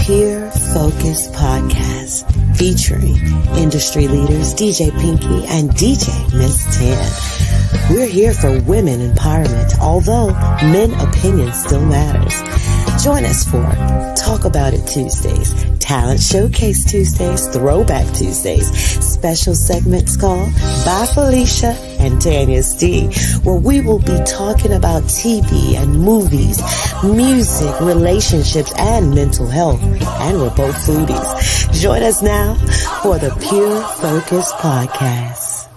Peer Focus Podcast featuring industry leaders DJ Pinky and DJ Miss Tan. We're here for women empowerment, although men opinion still matters. Join us for Talk About It Tuesdays, Talent Showcase Tuesdays, Throwback Tuesdays, special segments called By Felicia and Tanya's D, where we will be talking about TV and movies, music, relationships, and mental health. And we're both foodies. Join us now for the Pure Focus Podcast.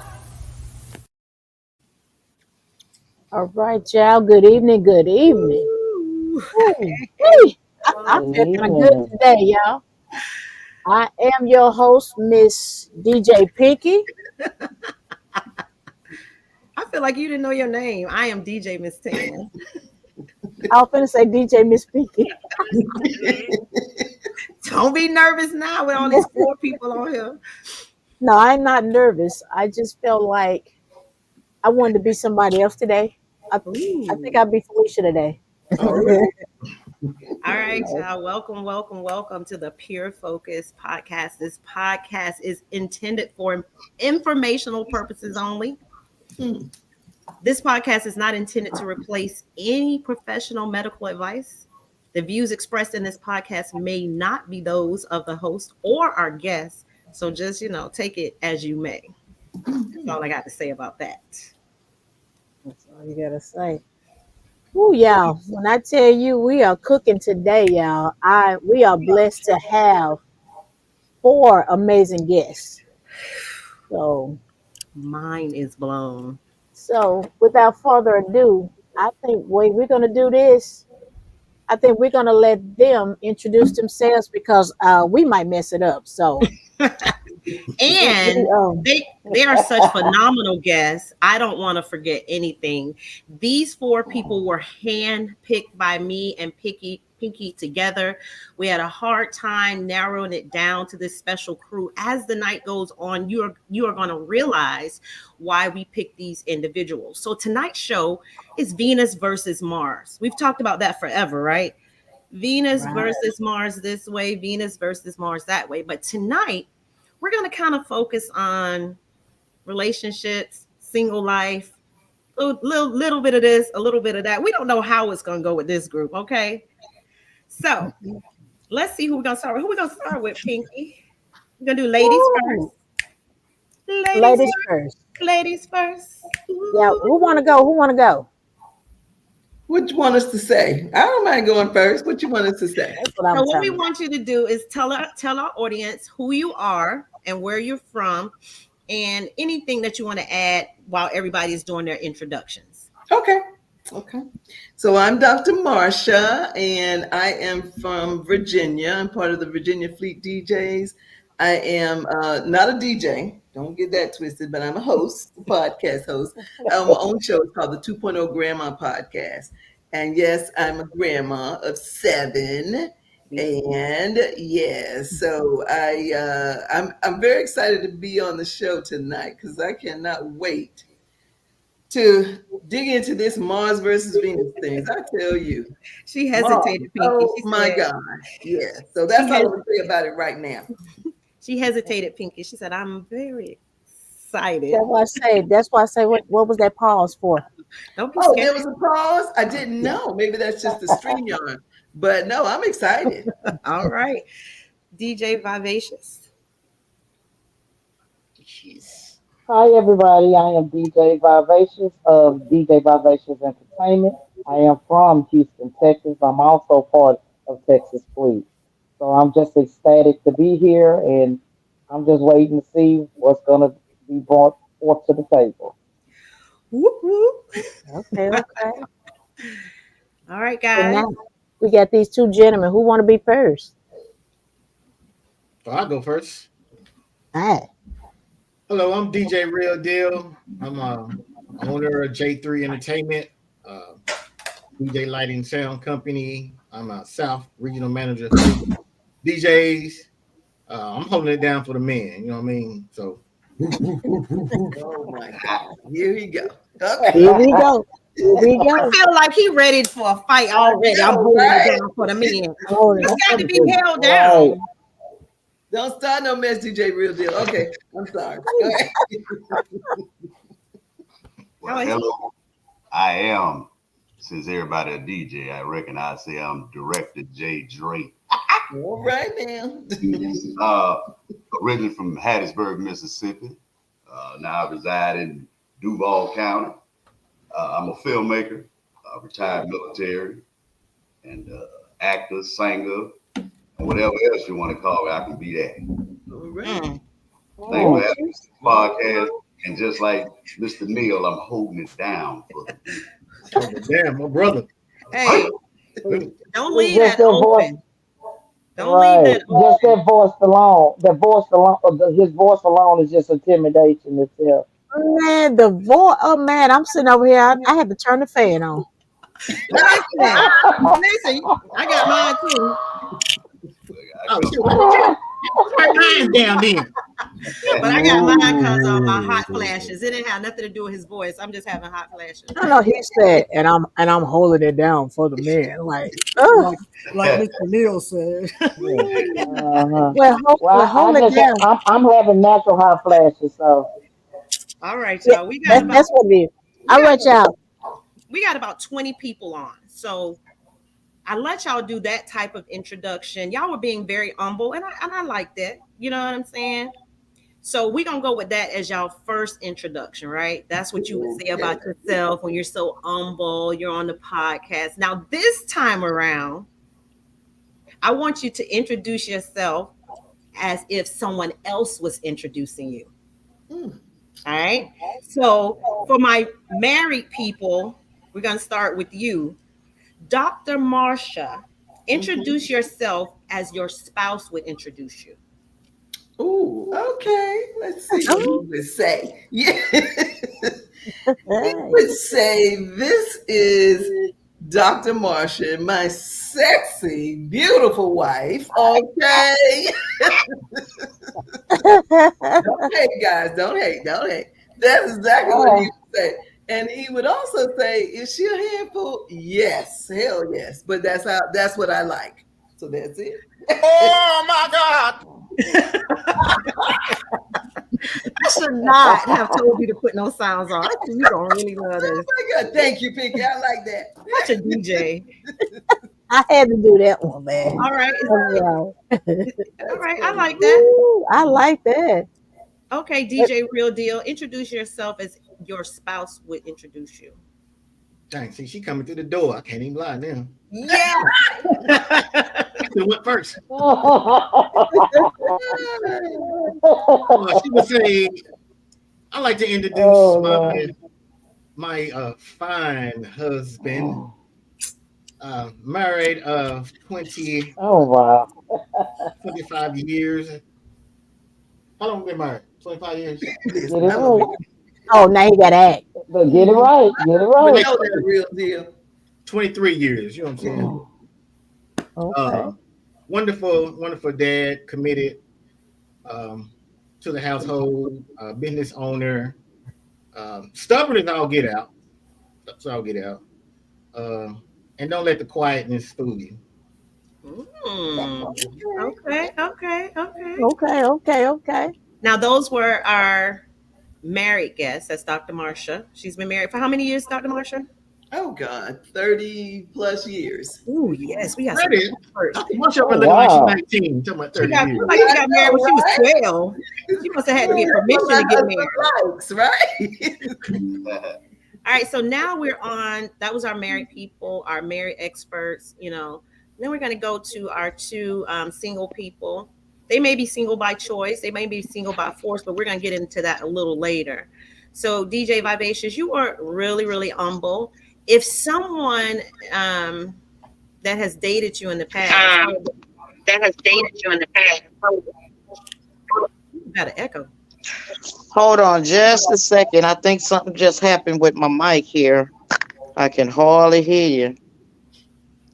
All right, y'all. Good evening. Good evening. Hey, I'm feeling good today, y'all. I am your host, Miss DJ Pinky. I feel like you didn't know your name. I am DJ Miss Tan. I was going to say DJ Miss Pinky. Don't be nervous now with all these 4 people on here. No, I'm not nervous. I just felt like I wanted to be somebody else today. I think I'll be Felicia today. All right, y'all. Welcome to the Pure Focus Podcast. This podcast is intended for informational purposes only. This podcast is not intended to replace any professional medical advice. The views expressed in this podcast may not be those of the host or our guests. So just, take it as you may. That's all I got to say about that. That's all you got to say. Ooh, y'all, when I tell you we are cooking today, y'all, we are blessed to have 4 amazing guests. So mine is blown. So without further ado, I think we're going to do this. I think we're going to let them introduce themselves because we might mess it up. So, and they are such phenomenal guests. I don't want to forget anything. These 4 people were handpicked by me and Pinky together. We had a hard time narrowing it down to this special crew. As the night goes on, you are going to realize why we picked these individuals. So tonight's show is Venus versus Mars. We've talked about that forever, right? Venus versus Mars this way, Venus versus Mars that way. But tonight, we're going to kind of focus on relationships, single life, a little bit of this, a little bit of that. We don't know how it's going to go with this group, okay? So let's see who we're going to start with. Who we're going to start with, Pinky? We're going to do ladies first. Ladies first. Ooh. Yeah, who want to go? What you want us to say? I don't mind going first. What you want us to say? So what we want you to do is tell our audience who you are and where you're from and anything that you want to add while everybody is doing their introductions. Okay. So I'm Dr. Marsha, and I am from Virginia. I'm part of the Virginia Fleet DJs. I am not a DJ. Don't get that twisted, but I'm a host, a podcast host. My own show is called the 2.0 Grandma Podcast. And yes, I'm a grandma of 7. And yes, so I'm very excited to be on the show tonight because I cannot wait to dig into this Mars versus Venus things. I tell you. She hesitated, Pinky. Oh my God. Yeah. So that's all I'm going to say about it right now. She hesitated, Pinky. She said, I'm very excited. That's why I say what was that pause for? Don't be scared. There was a pause? I didn't know. Maybe that's just the stream yarn. But no, I'm excited. All right. DJ Vivacious. Hi, everybody. I am DJ Vivacious of DJ Vivacious Entertainment. I am from Houston, Texas. I'm also part of Texas Fleet. So I'm just ecstatic to be here, and I'm just waiting to see what's going to be brought forth to the table. Whoop, whoop. Okay. All right, guys. So now we got these 2 gentlemen. Who want to be first? So I'll go first. All right. Hello, I'm DJ Real Deal. I'm owner of J3 Entertainment, DJ Lighting Sound Company. I'm a South Regional Manager for DJs. I'm holding it down for the men, you know what I mean? So Oh my God. Here we go. Okay. Here we go. Here we I go. feel like he ready for a fight already. I'm know, holding right? it down for the men. Hold It's got to on. be held Right. down. Don't start no mess, DJ Real Deal. Okay, I'm sorry. Go ahead. How Well, is hello. I am, since everybody a DJ, I reckon I say I'm Director J. Drake. All right now. Uh, Originally from Hattiesburg, Mississippi. Now I reside in Duval County. I'm a filmmaker, retired military, and actor, singer, and whatever else you want to call it, I can be that. All right. Mm. Thanks for Mm. having me on this podcast. And just like Mr. Neil, I'm holding it down for the people. Oh, damn, my brother. Hey, Ooh, don't It's leave just that that voice, open. Don't leave right? that Just open. that voice alone. That voice alone. His voice alone is just intimidation itself. Man, the voice. Oh man, I'm sitting over here. I had to turn the fan on. Listen, listen. I got mine too. I oh, come shit. Turn mine down then. But I got mine from because of my hot flashes. It didn't have nothing to do with his voice. I'm just having hot flashes. I know he said, and I'm holding it down for the men. Like, oh, Like Mr. Neil said. Yeah. Uh-huh. well, Well, hold it down. I'm having natural hot flashes, so All right, Yeah, y'all. that's what it is. We All got right, y'all. we got about 20 people on. So I let y'all do that type of introduction. Y'all were being very humble, and I like that. You know what I'm saying? So we're gonna go with that as y'all first introduction, right? That's what you would say Okay. about yourself when you're so humble, you're on the podcast. Now, this time around, I want you to introduce yourself as if someone else was introducing you. Mm. All right. So for my married people, we're gonna start with you. Dr. Marsha, Mhm. introduce yourself as your spouse would introduce you. Ooh, okay. Let's see what he Oh, would say. Yeah. He hey. would say, "This is Dr. Marsha, my sexy, beautiful wife." Okay. Don't hate, guys. Don't hate. Don't hate. That's exactly what he oh, would say. And he would also say, "Is she a handful?" Yes, hell yes. But that's what I like. So that's it. Oh my God. I should not have told you to put no sounds on. I think you're gonna really love Oh this. my God. Thank you, Pinky. I like that. Such a DJ. I had to do that one, man. All right. All All That's right. I funny. like that. Ooh, I like that. Okay, But DJ Real Deal. Introduce yourself as your spouse would introduce you. Dang, see, she coming through the door. I can't even lie now. Yeah. I should have went first. She would say, I like to introduce oh no. my fine husband, married of 20, Oh wow. 25 years. How long been married? 25 years. Look at his Get it mellow. right. oh, now you got to act. But get it right. Get it You right. know that real deal. 23 years, you know what I'm saying? Okay. Uh, wonderful dad, committed um, to the household, business owner, stubborn as all get out. That's all get out. Uh, and don't let the quietness fool you. Mm. Okay. Okay. Okay. Okay. Okay. Okay. Now, those were our married guests. That's Dr. Marsha. She's been married for how many years, Dr. Marsha? Oh God, 30 plus years. Oh, yes. We got some Credit. experts. Dr. Marsha Oh over looking like she's wow. 19, talking about She 30 got years. like she I got married know, when she was right? 12. She must have had to Yeah, get permission to get my married. husband likes, right? All right, so now we're on. That was our married people, our married experts. Then we're going to go to our two single people. They may be single by choice, they may be single by force, but we're going to get into that a little later. So, DJ Vivacious, you are really, really humble. If someone that has dated you in the past, That has dated you in the past. you got an echo. Hold on just a second. I think something just happened with my mic here. I can hardly hear you.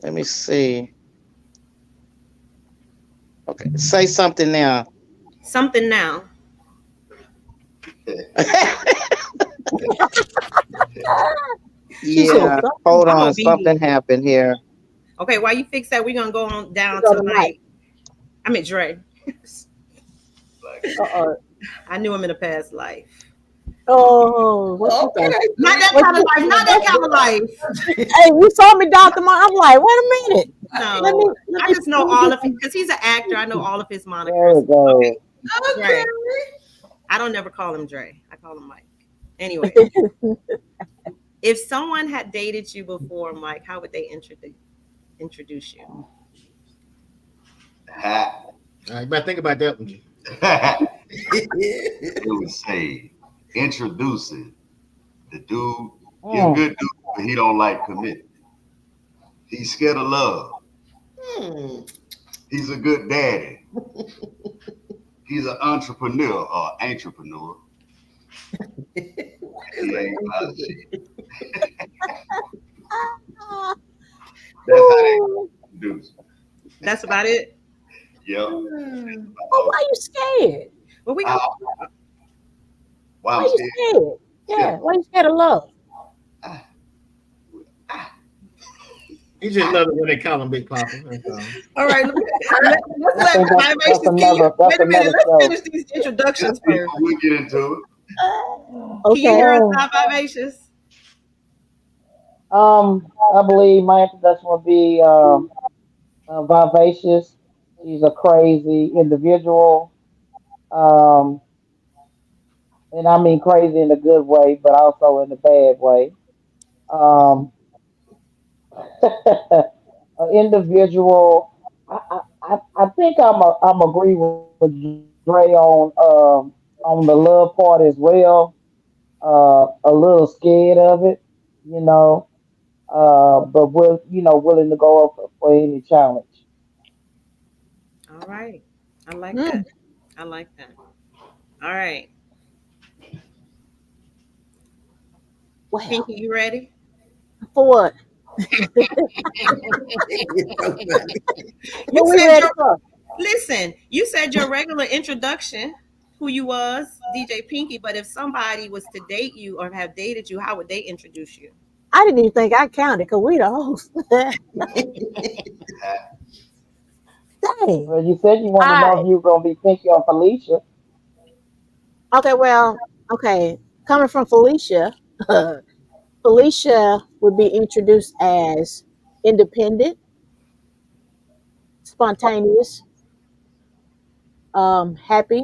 Let me see. Okay, say something now. Something now. She said Yeah. something. Hold I'm on. Something obedient. happened here. Okay, while you fix that, we're gonna go on She down go to to Mike. Mike. I mean Dre. Like, Uh-uh. I knew him in a past life. Oh, what you think? Okay, so Not we that What kind of you, life. Not that kind of life. hey, you saw me, Dr. Mar. I'm like, wait a minute. Let me No, let I me just know let me all get of it because he's an actor. I know all of his There monikers. we go. Okay, okay. Dre. I don't never call him Dre. I call him Mike. Anyway, if someone had dated you before, Mike, how would they introduce you? ha, You better think about that one. it would say introducing the dude. He a Mm. good dude, but he don't like commitment. He's scared of love. Hmm. He's a good daddy. He's an entrepreneur or entrepreneur. What is He an ain't about introduction? shit. ah, That's how ooh. they introduce. That's about it. Yep. Well, why you scared? Well, we Uh, gonna. why Why I'm you scared? scared? Scared. Yeah, why you scared of love? Ah, He just love it when they call him Big Papa. That's all. All right, let's I think let that's Vivacious. Can you that's wait a minute? another Let's show. finish these yeah, introductions yeah, first. we'll get into it. Can you Okay. hear us Mm. now, Vivacious? I believe my introduction would be vivacious. She's a crazy individual. Um, and I mean crazy in a good way, but also in a bad way. Um, an individual. I think I'm agree with Dre on the love part as well. A little scared of it, you know, but will willing to go up for any challenge. All right, I like Hmm. that. I like that. All right, Well, Pinky, you ready? for what? It's so funny. You What we said ready your for? listen. You said your regular introduction, who you was, DJ Pinky. But if somebody was to date you or have dated you, how would they introduce you? I didn't even think I counted because we the host. Dang. Well, you said you want to All know right. if you were gonna be Pinky or Felicia. Okay. Well. Okay. Coming from Felicia, Felicia would be introduced as independent, spontaneous, happy,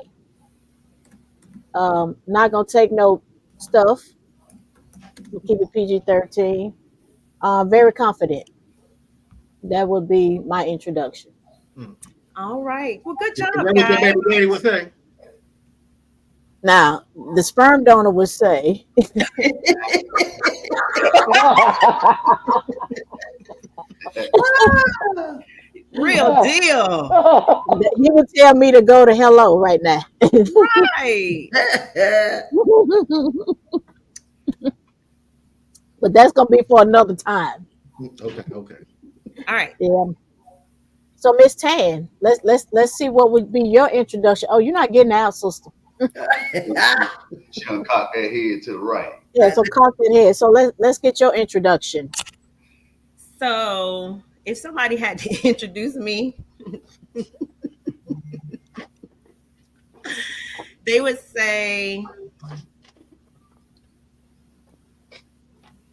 not gonna take no stuff. We'll keep it PG-13. Very confident. That would be my introduction. Hmm. All right. Well, good Is job, that what your guys. baby daddy would say? Now, the sperm donor would say, Real deal. he would tell me to go to hello right now. Right. But that's gonna be for another time. Okay, okay. All right. Yeah. So Miss Tan, let's see what would be your introduction. Oh, you're not getting out, sister. She done cocked that head to the right. Yeah, so cock that head. So let's get your introduction. So, if somebody had to introduce me, they would say,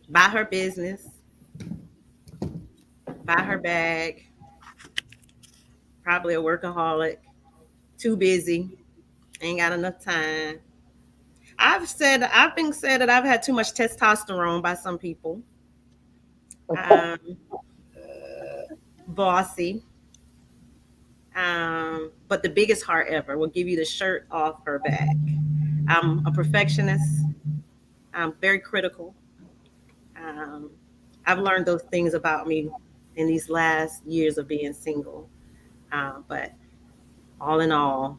buy her business, buy her bag, probably a workaholic, too busy, ain't got enough time. I've been said that I've had too much testosterone by some people. Um, bossy. But the biggest heart ever will give you the shirt off her back. I'm a perfectionist. I'm very critical. Um, I've learned those things about me in these last years of being single. But all in all,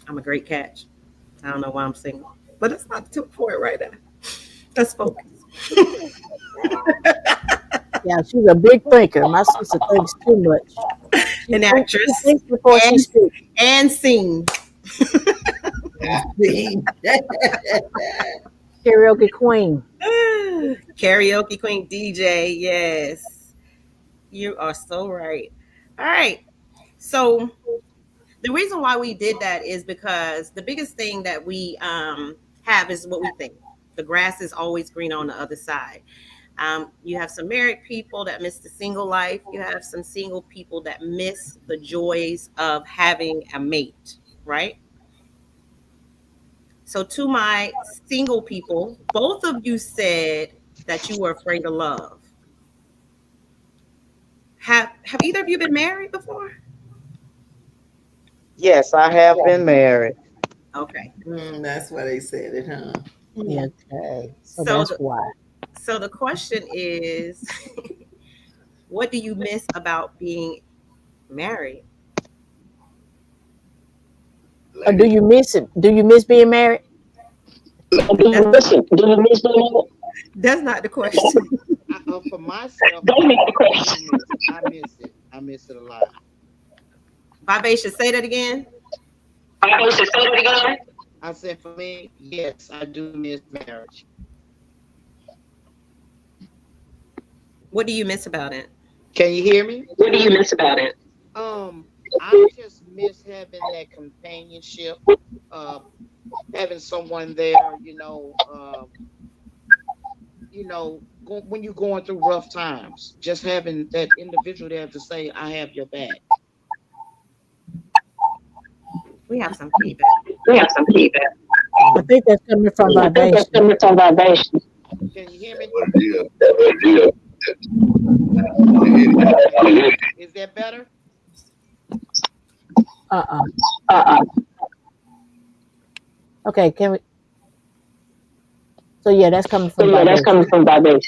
I'm a great catch. I don't know why I'm single, but it's not the point right now. Let's focus. Yeah, she's a big thinker. My sister thinks too much. An She actress thinks before she and speaks. and sing. Karaoke queen. Karaoke Queen DJ, yes. You are so right. All right. So the reason why we did that is because the biggest thing that we have is what we think. The grass is always green on the other side. You have some married people that miss the single life. You have some single people that miss the joys of having a mate, right? So, to my single people, both of you said that you were afraid of love. Have either of you been married before? Yes, I have been married. Okay. That's why they said it, huh? Yeah, Mm. okay. So So that's the why. so the question is, what do you miss about being married? Or do Ladies, you miss it? Do you miss being married? That's not, that's not the question. For myself, I do miss it. I miss it. I miss it a lot. Vivacious, say that again. I said for me, yes, I do miss marriage. What do you miss about it? Can you hear me? What do you miss about it? I just miss having that companionship, uh, having someone there, when you're going through rough times, just having that individual there to say, I have your back. We have some feedback. I think that's coming from vibration. Can you hear me? what it is, you hit it. Is that better? Uh-uh. Okay, can we? So yeah, that's coming from vibration.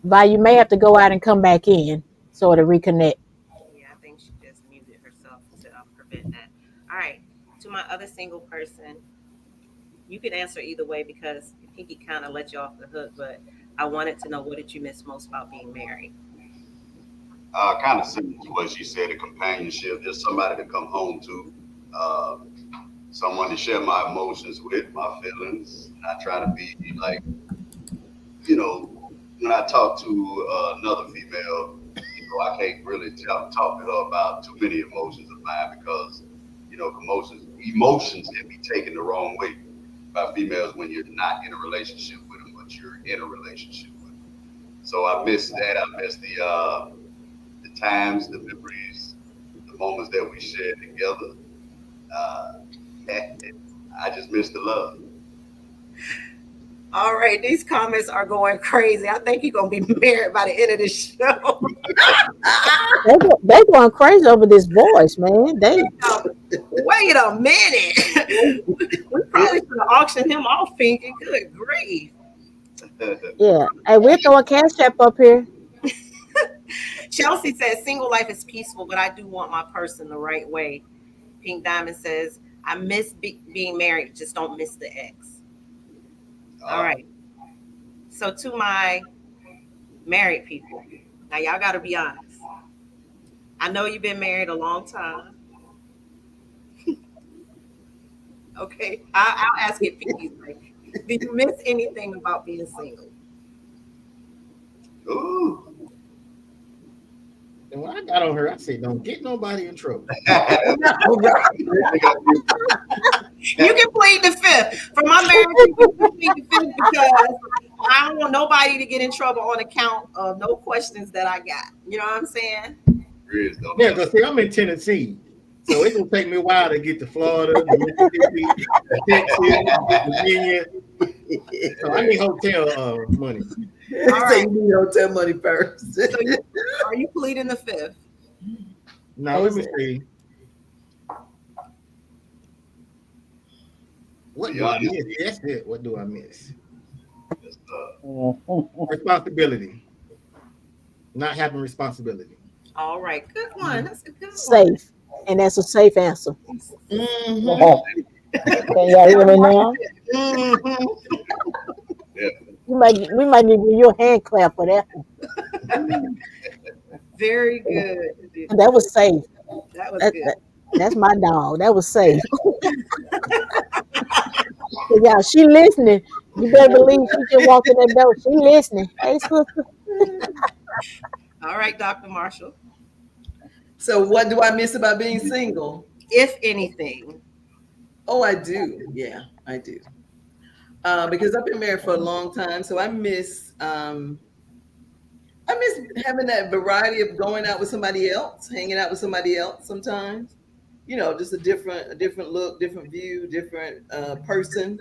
Vi, you may have to go out and come back in so to reconnect. Yeah, I think she just muted herself to prevent that. All right. To my other single person, you can answer either way because Pinky kind of let you off the hook, but I wanted to know what did you miss most about being married? Kind of similar to what she said, a companionship, just somebody to come home to, uh, someone to share my emotions with, my feelings. Not trying to be like, you know, when I talk to another female, I can't really talk to her about too many emotions of mine because, emotions can be taken the wrong way by females when you're not in a relationship with them, but you're in a relationship with them. So I miss that. I miss the times, the memories, the moments that we shared together. Uh, I just miss the love. All right, these comments are going crazy. I think you're gonna be married by the end of the show. They going crazy over this voice, man. They Wait a minute. We probably should have auctioned him off, Pinky. Good grief. yeah. Hey, we'll throw a cash app up here. Chelsea says single life is peaceful, but I do want my person the right way. Pink Diamond says I miss being married, just don't miss the ex. All uh, right. So to my married people, now y'all got to be honest. I know you've been married a long time. Okay, I'll ask it Pinky's way. Do you miss anything about being single? ooh. And when I got on her, I said, "Don't get nobody in trouble." All right. You can plead the fifth. For my married people, you can plead the fifth because I don't want nobody to get in trouble on account of no questions that I got. You know what I'm saying? Riz, don't Yeah, mess because see, I'm in Tennessee, so it's gonna take me a while to get to Florida, to Mississippi, Texas, Virginia. So I need hotel money. He All said right. you need hotel money first. So are you pleading the fifth? Now let me see. What be do I honest. miss? That's it. What do I miss? Just, Responsibility. Not having responsibility. All right, good one. That's a good one. Safe. And that's a safe answer. Mm-hmm. Can y'all hear me now? Mhm. yeah, We might need to give you a hand clap for that. Very good. That was safe. That was That, good. that, that's my dog. That was safe. Yeah, she listening. You better believe she just walked in that door. She listening. Hey, sister. All right, Dr. Marshall. So what do I miss about being single? If anything. Oh, I do. Yeah, I do. Because I've been married for a long time, so I miss having that variety of going out with somebody else, hanging out with somebody else sometimes. You know, just a different look, different view, different person.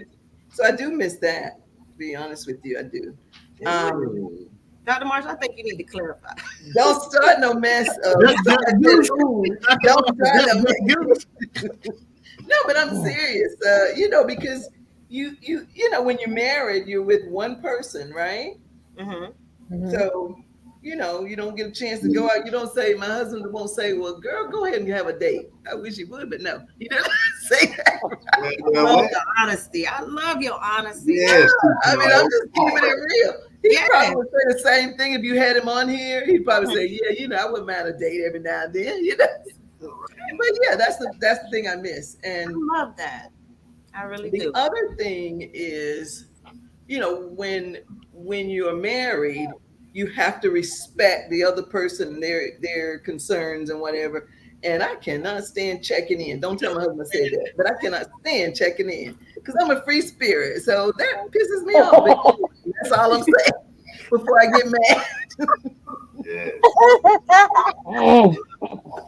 So I do miss that. To be honest with you, I do. Um, Ooh. Dr. Marshall, I think you need to clarify. don't start no mess. Ooh, Dr. Don't Marshall, start no give us. mess. No, but I'm serious. Because when you're married, you're with one person, right? Hmm. Mhm. So, you don't get a chance to go out. You don't say, my husband won't say, well, girl, go ahead and have a date. I wish he would, but no, he doesn't say that. Well, Love what? the honesty. I love your honesty. Yes, I mean, I'm TTO. just Come keeping on, it real. He Yes. probably would say the same thing if you had him on here. He'd probably say, yeah, I wouldn't mind a date every now and then. But yeah, that's the thing I miss. And I love that. I really the do. other thing is, when you're married, you have to respect the other person and their concerns and whatever. And I cannot stand checking in. Don't tell my husband I said that, but I cannot stand checking in because I'm a free spirit. So that pisses me off. But that's all I'm saying before I get mad. yes. Mm.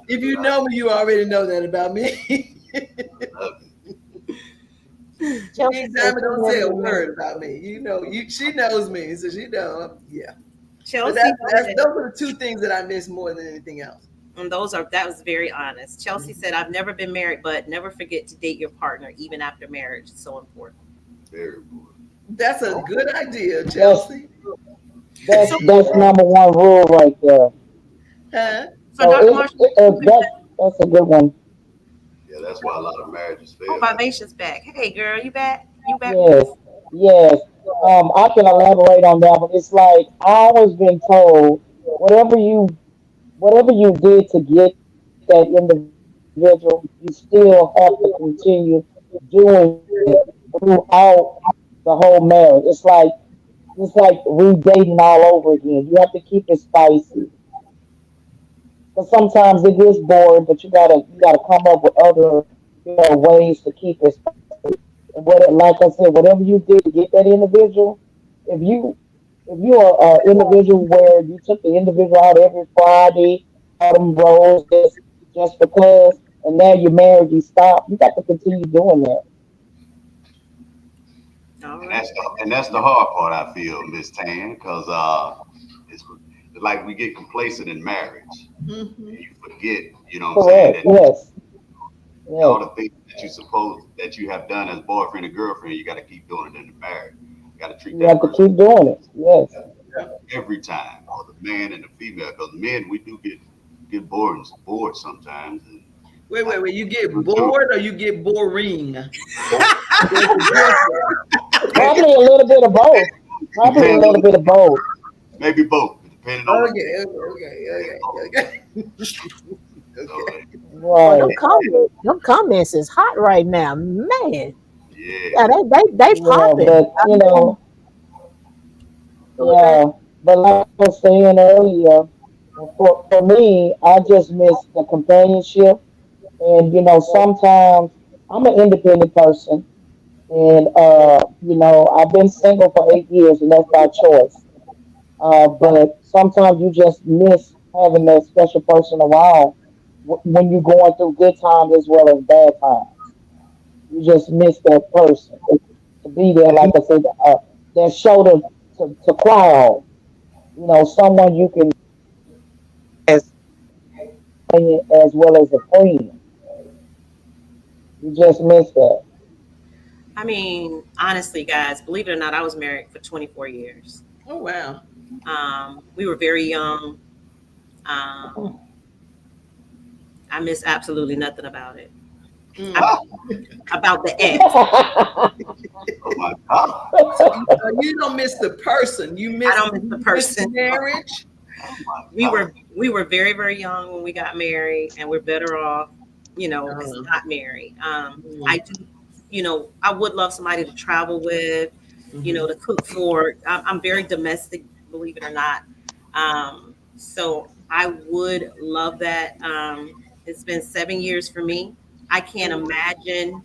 If you know me, you already know that about me. Love it. Chelsea said Anytime I she don't say never a been married. word about me, she knows me, so she know. Yeah. But Chelsea those said, are the two things that I miss more than anything else. and that was very honest. Chelsea said, I've never been married, but never forget to date your partner, even after marriage. It's so important. Very important. That's a good idea, That's Chelsea. that's So, that's number one rule right there. Huh? so So Dr. Marshall, that's a good one. Yeah, that's why a lot of marriages oh, fail. Vivacious back. Hey, girl, you back? You back with Yes, us? yes. I can elaborate on that, but it's like I always been told whatever you whatever you did to get that individual, you still have to continue doing it throughout the whole marriage. It's like redating all over again. You have to keep it spicy. Because sometimes it gets boring, but you gotta come up with other ways to keep it spicy. And like I said, whatever you did to get that individual, if you if you are an individual where you took the individual out every Friday, bought them roses just because, and now you're married, you stop. You got to continue doing that. All And right. that's the hard part I feel, Miss Tan, because it's like we get complacent in marriage. Hmm. You forget, you know what I'm saying, Correct. that Yes. all Yes. the things that you have done as boyfriend and girlfriend, you got to keep doing it in the marriage. You got to treat You that have to person keep doing it. Yes. every time, or the man and the female, because men we do get bored sometimes, and I Wait. You get do bored or you get boring? bored. There's a difference. Probably a little bit of both. Probably a Depends little on bit of both. maybe both, depending on the so Okay. Well, Right. them comments is hot right now, man. yeah. Yeah, they Yeah, popping. but I mean, Okay. yeah, but like I was saying earlier, for me, I just miss the companionship. And, sometimes I'm an independent person. And, I've been single for 8 years, and that's by choice. But sometimes you just miss having that special person around when you're going through good times as well as bad times. You just miss that person to be there, like I said, that shoulder to cry on. Someone you can as as well as a friend. You just miss that. I mean, honestly, guys, believe it or not, I was married for 24 years. Oh wow. We were very young. Um, I miss absolutely nothing about it. I, Mm. about the ex. Oh my God. So you don't miss the person. I don't miss the You miss the person. marriage. Oh my we God. were we were very very young when we got married, and we're better off, as Uh, not married. I mm. do I would love somebody to travel with, Mm-hmm. to cook for. I'm very domestic, believe it or not. So I would love that. It's been 7 years for me. I can't imagine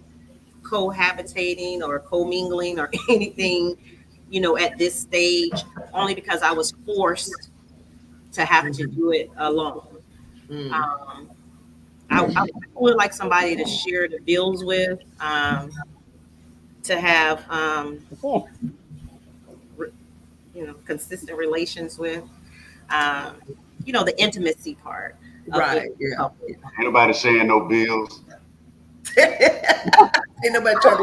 cohabitating or commingling or anything, at this stage, only because I was forced to have to Mm-hmm. do it alone. Mm. Um, I would like somebody to share the bills with, to have, re- consistent relations with, um, the intimacy part of being Right. a Yeah. couple. Ain't nobody saying no bills. Ain't nobody trying to.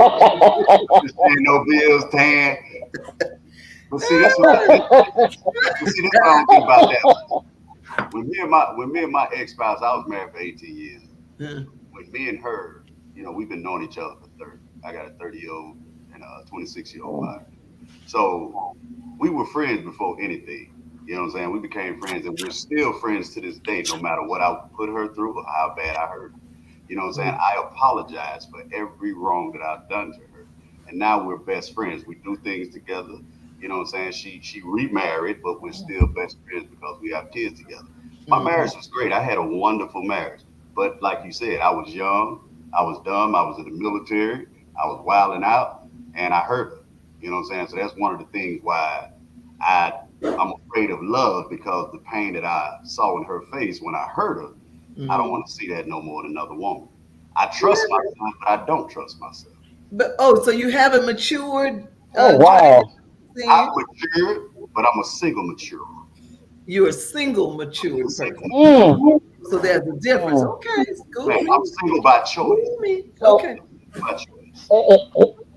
Just saying no bills, Tan. But see, this what but see, this what I don't get about that. When me and my ex-spouse, I was married for 18 years. Uh, When me and her, we've been knowing each other for 30. I got a 30-year-old and a 26-year-old wife. So we were friends before anything. You know what I'm saying? We became friends and we're still friends to this day, no matter what I put her through or how bad I hurt her. You know what I'm saying? mm, I apologize for every wrong that I've done to her. And now we're best friends. We do things together. You know what I'm saying? She remarried, but we're still best friends because we have kids together. My mm-hmm. marriage was great. I had a wonderful marriage. But like you said, I was young, I was dumb, I was in the military, I was wilding out, and I hurt her. You know what I'm saying? So that's one of the things why I I'm afraid of love because the pain that I saw in her face when I hurt her, I don't Mm. want to see that no more in another woman. I trust myself, but I don't trust myself. But oh, so you haven't matured, Oh Jay? wow. I'm Saying matured, but I'm a single mature. you're a single I'm a matured single person. mature. Mm, So there's a difference. mm. Okay, it's cool Man, to me. I'm single by Cool choice. to me. So Okay. By choice.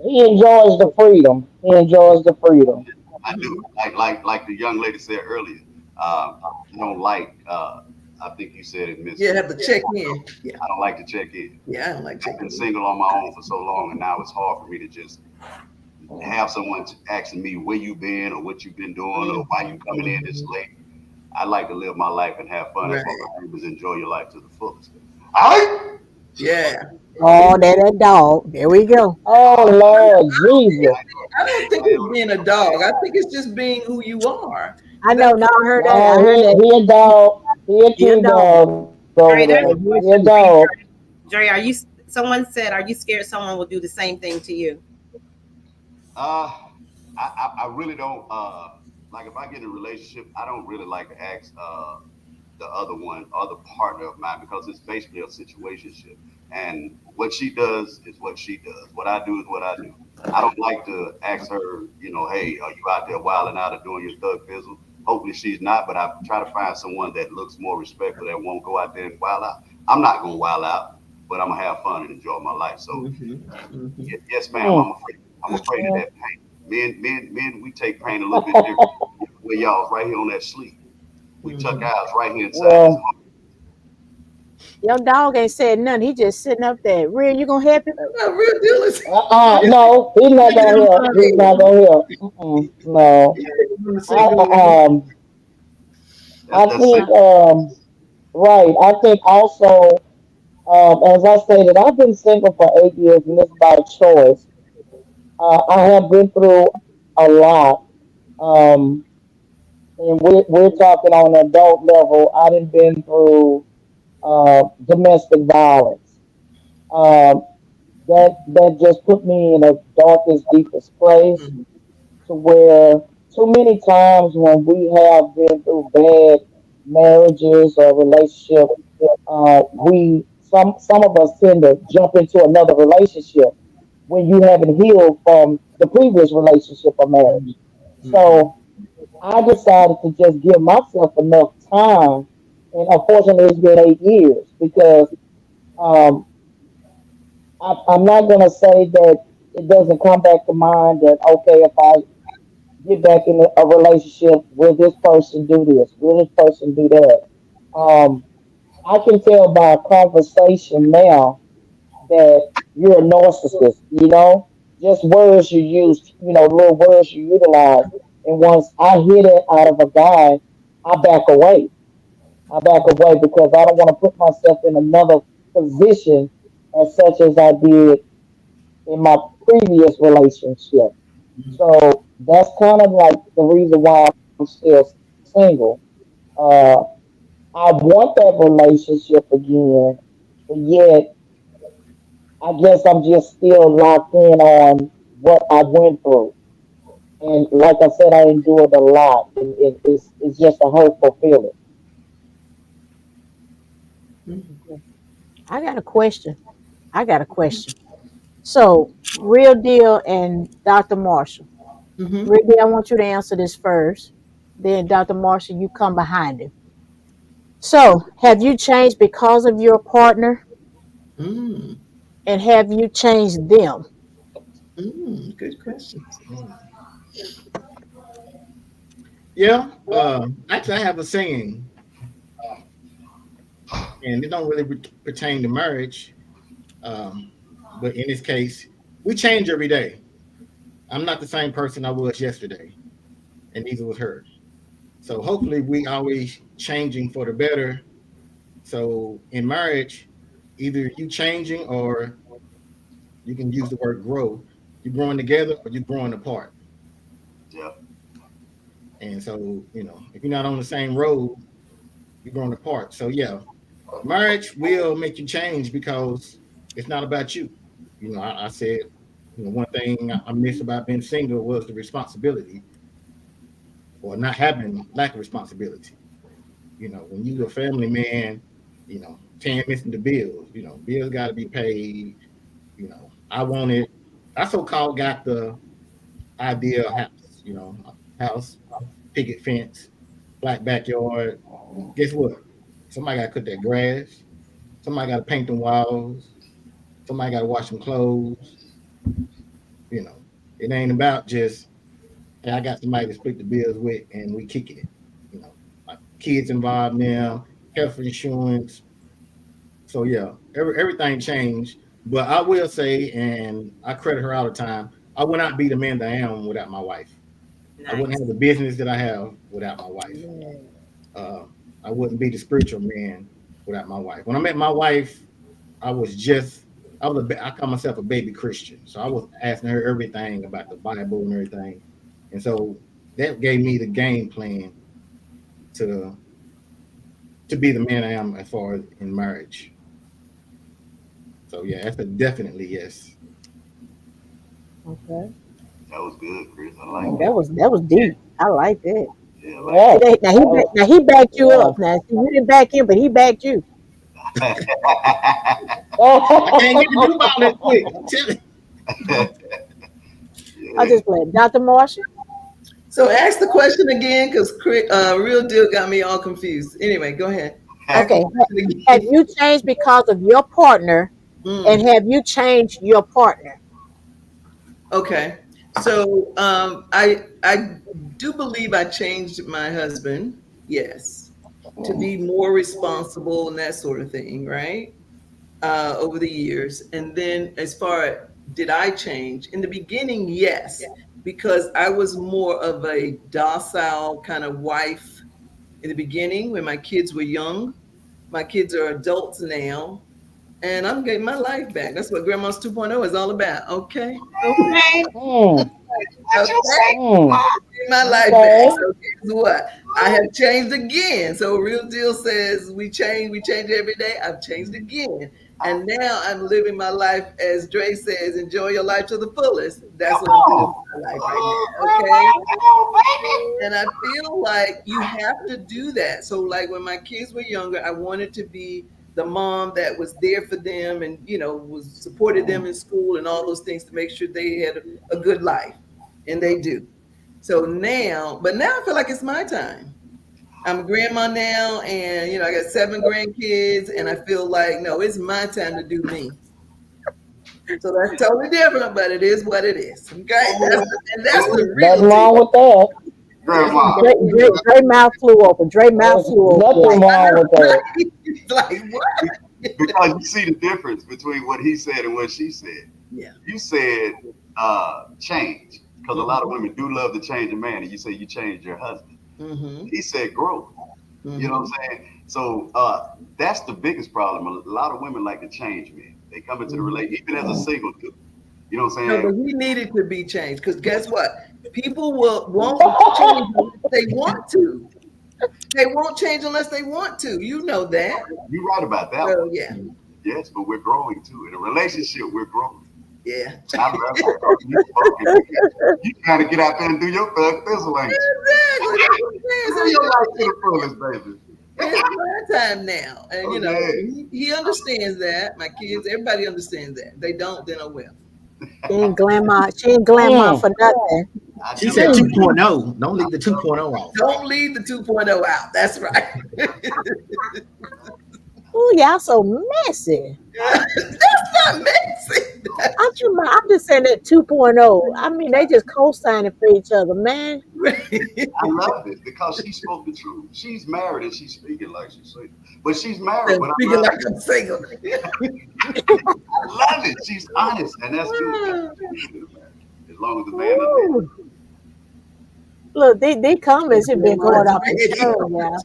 he enjoys the freedom. He enjoys the freedom. I do. Mm-hmm. Like the young lady said earlier. I don't like. I think you said it, Miss. Yeah, have to check in. Yeah, I don't like to check in. yeah, I don't like I've been checking in. single on my own for so long, and now it's hard for me to just have someone asking me where you been or what you've been doing or why you Mm-hmm. coming in this Mm-hmm. late. I like to live my life and have fun. That's what Right. my name is. Enjoy your life to the fullest. All right. Yeah. Oh, that dog. There we go. Oh Lord Jesus. I don't think it's being a dog. I think it's just being who you are. I That know. No, I heard that. I No, heard that. he a dog. He a He a cute dog. dog over there. Dre, there's Yeah, a He he a a question dog. for you, Dre. Are you? Someone said, "Are you scared someone will do the same thing to you?" Uh, I really don't. Like if I get in a relationship, I don't really like to ask the other partner of mine because it's basically a situationship. And what she does is what she does. What I do is what I do. I don't like to ask her, hey, are you out there wilding out or doing your thug fizzle? Hopefully she's not, but I try to find someone that looks more respectful that won't go out there and wild out. I'm not gonna wild out, but I'm gonna have fun and enjoy my life. So mm-hmm. Mm-hmm. yes, ma'am, Mm, I'm afraid of mm. that pain. Men, we take pain a little bit different. We y'all's right here on that sleeve. We tuck Mm-hmm. ours right here inside this Well, heart. Your dog ain't said nothing. He just sitting up there. Real, you gonna help him? A real deal is no, he's not get gonna him help. He's not gonna help. No. on the I single level. I That's think simple. right. I think also as I stated, I've been single for 8 years and it's by choice. I have been through a lot. Um, and we're talking on an adult level. I done been through domestic violence. Um, that just put me in a darkest, deepest place Mm-hmm. to where too many times when we have been through bad marriages or relationship, we some of us tend to jump into another relationship when you haven't healed from the previous relationship or marriage. Mm-hmm. So I decided to just give myself enough time, and unfortunately, it's been 8 years because um, I'm not going to say that it doesn't come back to mind that okay, if I get back in a relationship, will this person do this? Will this person do that? Um, I can tell by conversation now that you're a narcissist, just words you use, little words you utilize. And once I hear that out of a guy, I back away. I back away because I don't want to put myself in another position as such as I did in my previous relationship. So that's kind of like the reason why I'm still single. Uh, I want that relationship again, but yet I guess I'm just still locked in on what I went through. And like I said, I endured a lot, and it's just a hurtful feeling. Mm-hmm. I got a question. I got a question. So, Real Deal and Dr. Marshall. Mm-hmm. Real Deal, I want you to answer this first. Then, Dr. Marshall, you come behind him. So, have you changed because of your partner? Mm. And have you changed them? Mm. Good questions. Mm. Yeah. Actually, I have a saying, and it don't really pertain to marriage. Um, but in this case, we change every day. I'm not the same person I was yesterday, and neither was her. So hopefully, we always changing for the better. So in marriage, either you changing or you can use the word grow. You're growing together or you're growing apart. Yeah, And so, if you're not on the same road, you're growing apart. So yeah, marriage will make you change because it's not about you. I said, one thing I miss about being single was the responsibility or not having lack of responsibility. When you're a family man, can't missing the bills. Bills got to be paid. I wanted. I so-called got the ideal house. House, picket fence, black backyard. Guess what? Somebody got to cut that grass. Somebody got to paint them walls. Somebody got to wash them clothes. You know, it ain't about just, hey, I got somebody to split the bills with and we kicking it. Like kids involved now, health insurance. So yeah, everything changed. But I will say, and I credit her all the time, I would not be the man that I am without my wife. I wouldn't have Nice. the business that I have without my wife. Yeah. Uh, I wouldn't be the spiritual man without my wife. When I met my wife, I was just I call myself a baby Christian. So I was asking her everything about the Bible and everything. And so that gave me the game plan to to be the man I am as far as in marriage. So yeah, that's a definitely yes. Okay. that was good, Chris. I like Oh, that. that was deep. I like that. Yeah, I like Yeah, Now he backed you yeah. up. Now see, you didn't back him, but he backed you. that. I can't get to do all that quick. I'm telling I Yeah. just played. Dr. Marshall. So ask the question again, because Real Deal got me all confused. Anyway, go ahead. Ask the Okay. question Have again. you changed because of your partner, and Mm. have you changed your partner? Okay. So I do believe I changed my husband, yes, to be more responsible and that sort of thing, right? Over the years. And then as far as did I change? In the beginning, yes, because I was more of a docile kind of wife in the beginning when my kids were young. My kids are adults now, and I'm getting my life back. That's what Grandma's 2.0 is all about. Okay. Okay. Mm, Okay. mm. My life back. Okay. So guess what? I have changed again. So Real Deal says we change every day. I've changed again. And now I'm living my life as Dre says, enjoy your life to the fullest. That's Come what I'm doing on. with my life right Oh, now. Okay. Grandma, come on, And I feel like you have to do that. So like when my kids were younger, I wanted to be the mom that was there for them and was supported them in school and all those things to make sure they had a good life. And they do. So now, but now I feel like it's my time. I'm a grandma now, and I got 7 grandkids, and I feel like no, it's my time to do me. So that's totally different, but it is what it is. Okay, that's the real Nothing deal. wrong with that. That's Grandma. Dre, the Dre, real Dre mouth flew open. Dre mouth There's flew open. nothing Like, I wrong know, with that. right? It's like what? Because you see the difference between what he said and what she said. Yeah. You said change, because a lot of Mm-hmm. women do love to change a man, and you say you changed your husband. Mm-hmm. He said growth. You know what Mm-hmm. I'm saying? So that's the biggest problem. A lot of women like to change men. They come into the Mm-hmm. relationship, even as a single dude. You know what I'm No, but saying? he needed to be changed because guess what? People won't change unless they want to. They won't change unless they want to. You know that. You're right about that So one. yeah, Yes, but we're growing too. In a relationship, we're growing. yeah. I love it. Oh, you fucking you trying to get out there and do your thug thistle, ain't you? Exactly. That's what I'm saying. So Live your life to the fullest, baby. it's my time now, and Oh you know yeah. he understands that. My kids, everybody understands that. They don't, then oh well. She ain't grandma Mm. for nothing. I She do said love Mm. 2.0. Don't I leave the love 2.0 off. Don't leave the 2.0 out. That's right. Ooh, y'all so messy. That's not messy. I'm just saying that 2.0. I mean, they just co-signing for each other, man. I love it because she spoke the truth. She's married and she's speaking like she's single. But she's married, And but I speaking love like it. I'm single. I love it. She's honest, and that's good. That's the spirit of marriage. As long as the man understands. Ooh. Look, they comments have been going off the Ready. chain, yeah.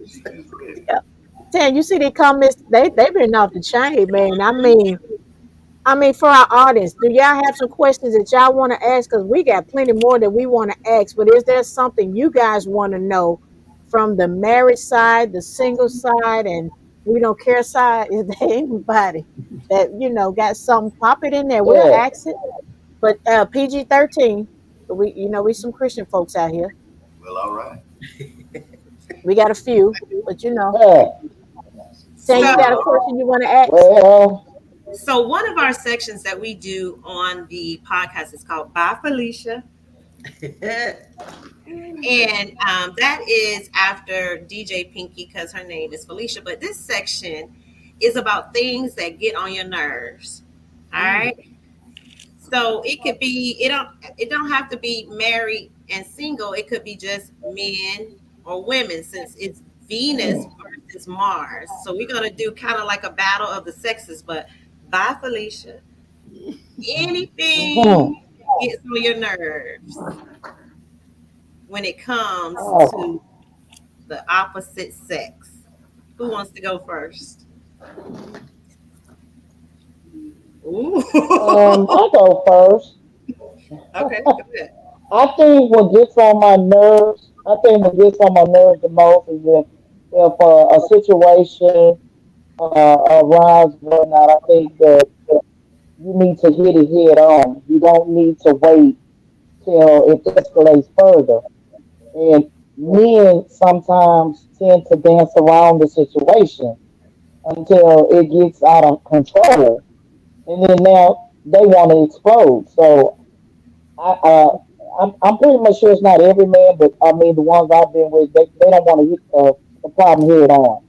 She is ready. Yeah. Tan, you see the comments, they've been off the chain, man. I mean, for our audience, do y'all have some questions that y'all want to ask? Because we got plenty more that we want to ask. But is there something you guys want to know from the married side, the single side, and we don't care side? Is there anybody that got something? Pop it in there. We'll Yeah. ask it. But PG-13, we some Christian folks out here. Well, all right. We got a few, but Yeah. Tan, you So got a So, question you want to ask? Well, so one of our sections that we do on the podcast is called Bye Felicia. And that is after DJ Pinky because her name is Felicia. But this section is about things that get on your nerves. All right. So it don't have to be married and single. It could be just men or women since it's Venus versus Mars. So we're gonna do kind of like a battle of the sexes. But bye, Felicia. mhm. Anything gets on your nerves when it comes Oh, to the opposite sex. Who wants to go first? Ooh. I go first. Okay, go ahead. I think what gets on my nerves, I think what gets on my nerves the most is if a situation arises whatnot, I think that you need to hit it head on. You don't need to wait till it escalates further. And men sometimes tend to dance around the situation until it gets out of control. And then now they want to explode. So I'm pretty much sure it's not every man, but I mean the ones I've been with, they don't want to hit the problem head on.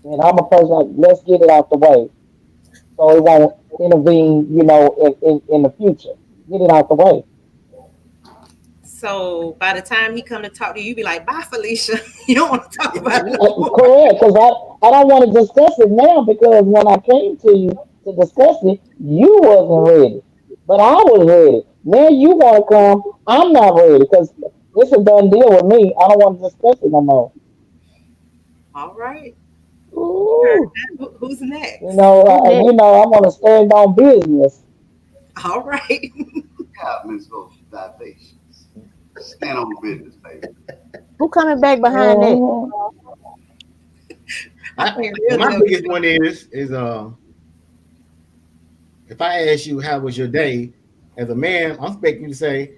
And I'm a person like let's get it out the way so it won't intervene, in the future. Get it out the way. So by the time he come to talk to you, you be like, "Bye, Felicia." You don't want to talk about it no more. Correct, because I don't want to discuss it now because when I came to you to discuss it, you wasn't ready, but I was ready. Now you want to come, I'm not ready because it's a done deal with me. I don't want to discuss it no more. All right. You heard Ooh, that. Who's You next? know, who next? I want to stand on business. All right. yeah, Miss Those Vivacious. Stand on business, baby. Who coming back behind that? Mhm. I I, think well, real my deal. biggest one is if I ask you how was your day, as a man, I'm expecting you to say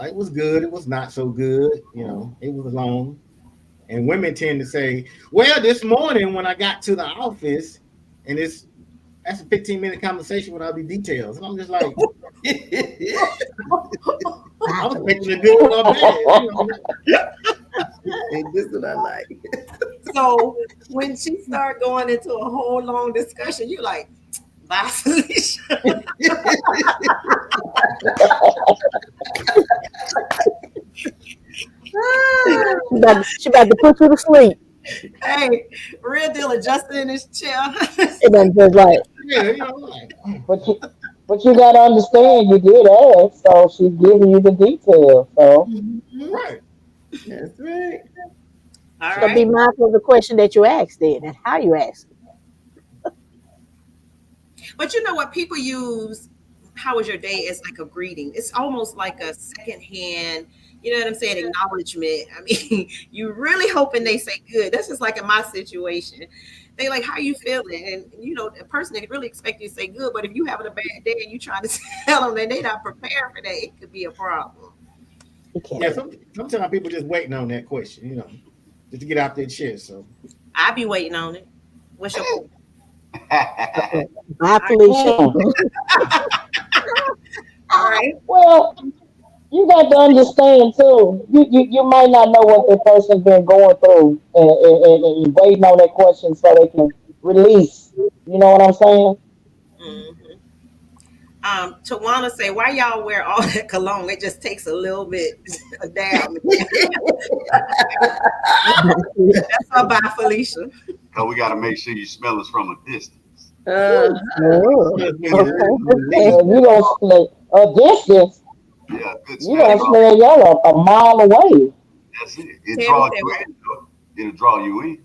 it was good, it was not so good, it was long. And women tend to say, well, this morning when I got to the office, and that's a 15-minute conversation without the details. And I'm just like, I was expecting a good or bad. And this is what I like. So when she start going into a whole long discussion, you like, "Bye, Felicia." She about to put you to sleep. Hey, real deal adjusted in his chair. And then just like, Yeah, like, But you got to understand, you did ask, so she's giving you the details. So Mhm. right. That's right. All so be right. mindful of the question that you ask then and how you ask. But you know what? how was your day as like a greeting. It's almost like a secondhand, you know what I'm saying, acknowledgement. I mean, you really hoping they say good. That's just like in my situation. They like, how you feeling? And you know, a person they really expect you to say good, but if you having a bad day and you trying to tell them that they not prepared for that, it could be a problem. Yeah, sometimes people just waiting on that question, just to get out their chest. So I be waiting on it. What's your point? Bye, All right. Felicia. All right. Well, you got to understand too. You might not know what the person's been going through, and waiting on that question so they can release. You know what I'm saying? Mhm. Tawana say, why y'all wear all that cologne? It just takes a little bit of dab. That's all by Felicia. Because we got to make sure you smell us from a distance. Uh, Oh, when okay. Yeah, you gonna smell a distance. Yeah, good You smell. gonna smell y'all a mile away. That's it. It Tammy draws said, you in. It'll draw you in.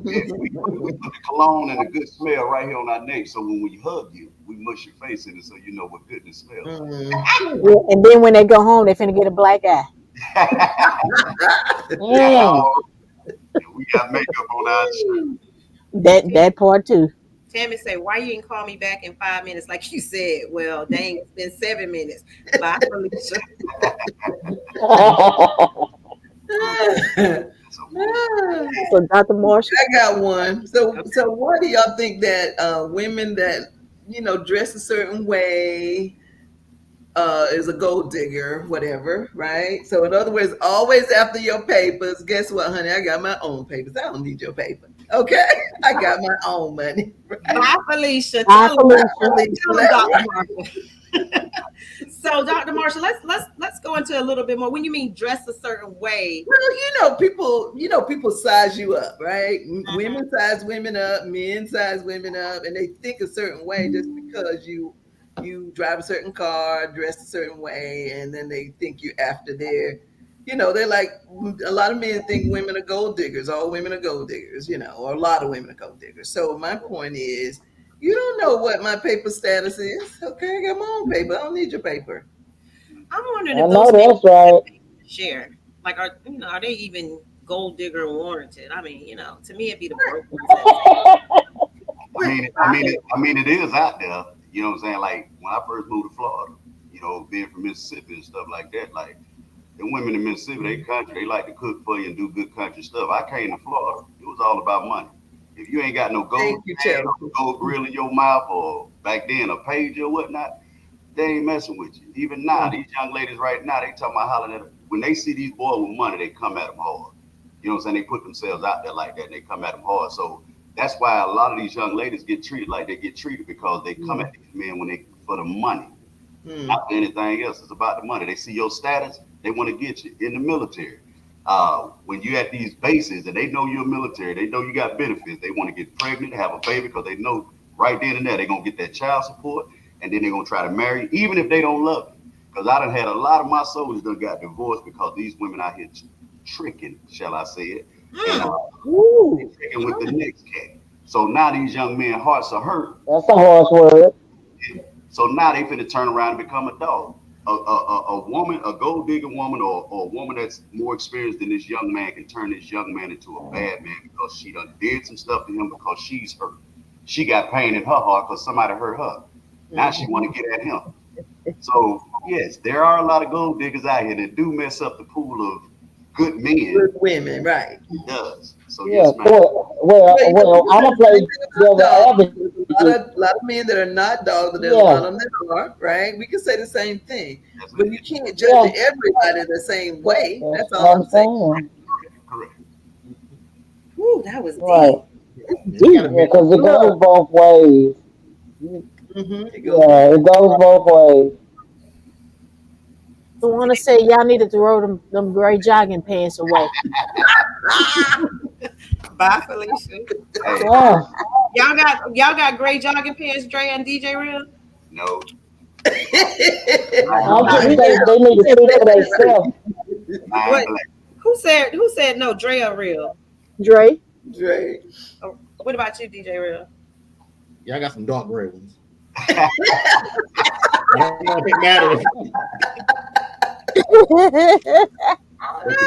Yeah, we put the cologne and the good smell right here on our neck. So when we hug you, we mush your face in it so you know what goodness smells Yeah, and then when they go home, they finna get a black eye. like. Mm. We got makeup on our shirt. That part too. Tammy say, why you didn't call me back in 5 minutes like you said? Well, dang, it's been 7 minutes. Bye, Felicia. So bullshit. So Dr. Marshall, I got one. So, Okay. so why do y'all think that women that dress a certain way is a gold digger, whatever, right? So, in other words, always after your papers. Guess what, honey? I got my own papers. I don't need your paper. Okay, I got my own money. Right? Bye, Felicia. bye, Felicia. Tell them, Dr. Marshall. So, Dr. Marshall, let's go into a little bit more. When you mean dress a certain way, Well, people size you up, right? Women size women up, men size women up, and they think a certain way just because you drive a certain car, dress a certain way, and then they think you after they're like a lot of men think women are gold diggers. All women are gold diggers, or a lot of women are gold diggers. So my point is, you don't know what my paper status is. Okay, I got my own paper. I don't need your paper. I'm wondering I if know those men that's right. share. Like, are they even gold digger warranted? I mean, to me, it'd be the broke ones that say, I mean, it is out there. You know what I'm saying? Like when I first moved to Florida, being from Mississippi and stuff like that, like the women in Mississippi, they country, they like to cook for you and do good country stuff. I came to Florida, it was all about money. If you ain't got no gold Thank you, chain Chelsea. or gold grill in your mouth, or back then a page or whatnot, they ain't messing with you. Even now, these young ladies right now, they talking about hollering at them. When they see these boys with money, they come at them hard. You know what I'm saying? They put themselves out there like that and they come at them hard. So that's why a lot of these young ladies get treated like they get treated, because they come at these men when they for the money, Hmm. not for anything else. It's about the money. They see your status, they want to get you in the military. When you at these bases and they know you're military, they know you got benefits. They want to get pregnant, have a baby, because they know right then and there they're gonna get that child support, and then they're gonna try to marry, you, even if they don't love you. Because I done had a lot of my soldiers done got divorced because these women out here tricking, shall I say it, and hmm, Ooh, tricking with the next cat. So now these young men hearts are hurt. That's a harsh word. So now they finna turn around and become a dog. A woman, a gold digging woman, or a woman that's more experienced than this young man can turn this young man into a bad man, because she done did some stuff to him, because she's hurt. She got pain in her heart because somebody hurt her. Now she want to get at him. So yes, there are a lot of gold diggers out here that do mess up the pool of good men. Good women, right? It does. So Yeah. yes, ma'am. Well, I'm gonna play devil Dogs. advocate. A lot of men that are not dogs, but there's a lot Yeah. of them that are, right? We can say the same thing, That's but it. you can't judge Yeah. everybody the same way. That's That's all what I'm I'm saying. saying. Correct. whew, that was Right. deep. you deep. gotta Yeah, be because it goes both ways. It goes both Yeah, it goes both ways. I want to say y'all need to throw them gray jogging pants away. Bye, Felicia. Hey, Yeah. Y'all got gray jogging pants, Dre and DJ Real. no, mine I He black. just said, say they need he to said speak black for pants too. themselves. Mine What? black. Who said no? Dre or Real? Dre. Right. Oh, what about you, DJ Real? y'all got some dark gray ones. I don't know if it matters.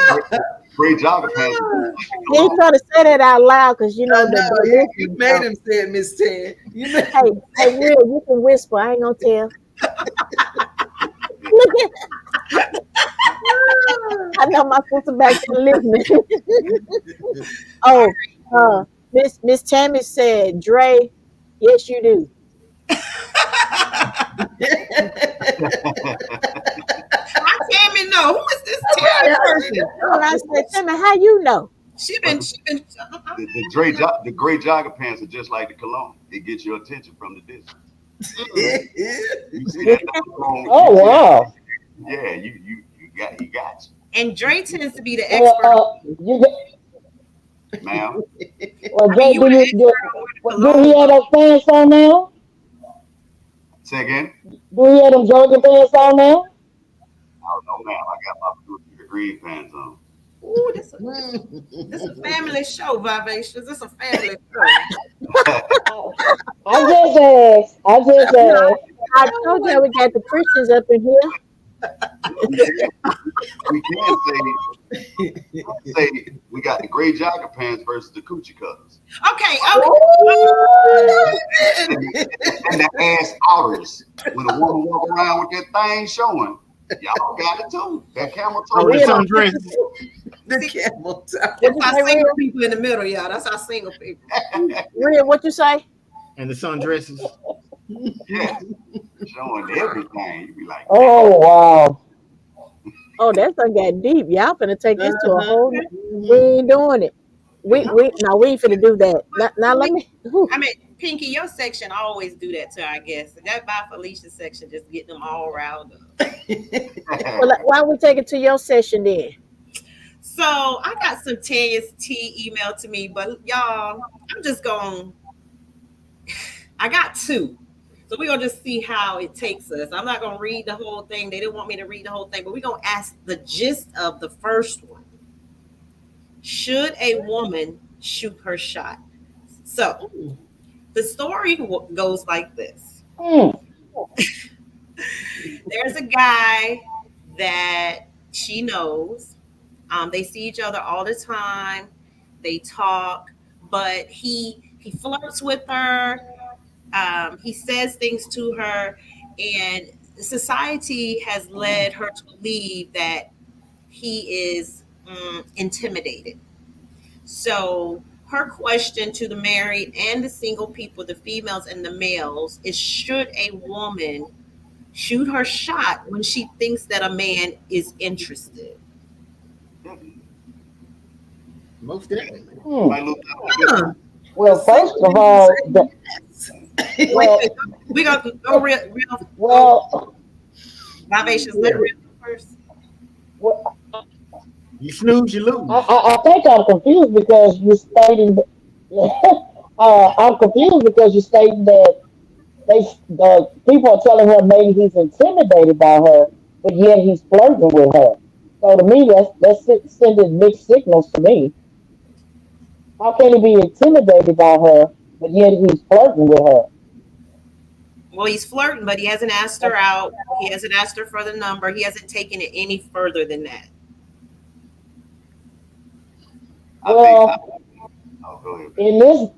But the gray jogger pants are just like the You ain't cologne. trying to say that out loud because you I know that know they're you listening. made So, him say it, Miss Ted. You made hey, hey, Will, you can whisper. I ain't gonna tell. Look at, I know my sister back there listening. Oh, Miss Tammy said, Dre, yes, you do. I can't even know who is this Tammy right. person. That's what I said. Tammy, how you know? But She been. the gray jogger pants are just like the cologne. It gets your attention from the distance. Mm-mm. You see Miss that double Oh you see that? wow. Yeah, you got he got And Dre tends to be the Well, expert. you get, you, ma'am. well, I mean, Jay, you were the expert on where the do he cologne have goes. those pants on now? Say again. Do he have them jogging pants on now? Oh no, ma'am. I got my blue green pants on. Ooh, this a family show, Vivacious. This a family show. I, I just asked. I just No, asked. I told you we got the Christians up in here. We can say we got the gray jogger pants versus the coochie cutters Okay, okay. Ooh, no, and the ass outers. When a woman walk around with that thing showing, y'all got it too. That camel Oh, toe the Real, showing. what sundress you, the See, camel toe. what that's you our say, single Real? people in the middle, y'all. That's our single people. Real, what you say? and the sundresses. Yes, showing everything. You be like, damn. Oh wow. Oh, that's done got deep. Y'all finna take this to a Uh-huh. whole. Okay. We Mhm. ain't doing it. We no, we ain't finna do that. Now let We, me. Whew. I mean, Pinky, your section always do that to our guests. That by Felicia section just get them all riled up. Well, why don't we take it to your session then? So I got some Tanya's T email to me, but y'all, I'm just going. I got two. So we're gonna just see how it takes us. I'm not gonna read the whole thing. They didn't want me to read the whole thing, but we're gonna ask the gist of the first one. Should a woman shoot her shot? So the story goes like this. Hmm. There's a guy that she knows. They see each other all the time. They talk, but he flirts with her. He says things to her, and society has led her to believe that he is intimidated. So her question to the married and the single people, the females and the males, is should a woman shoot her shot when she thinks that a man is interested? Most definitely. You Hmm. might lose out on this Huh. one. The Well, first single of man all, say yes. Wait, well, wait. We gonna go real go well, vivacious. Let real go first. well, You snooze, you lose. I think I'm confused because you stating. I'm confused because you stating that the people are telling her maybe he's intimidated by her, but yet he's flirting with her. So to me, that's sending mixed signals to me. How can he be intimidated by her, but yet he's flirting with her? Well, he's flirting, but he hasn't asked her out. He hasn't asked her for the number. He hasn't taken it any further than that. I think. Well, Oh, go ahead, baby. in this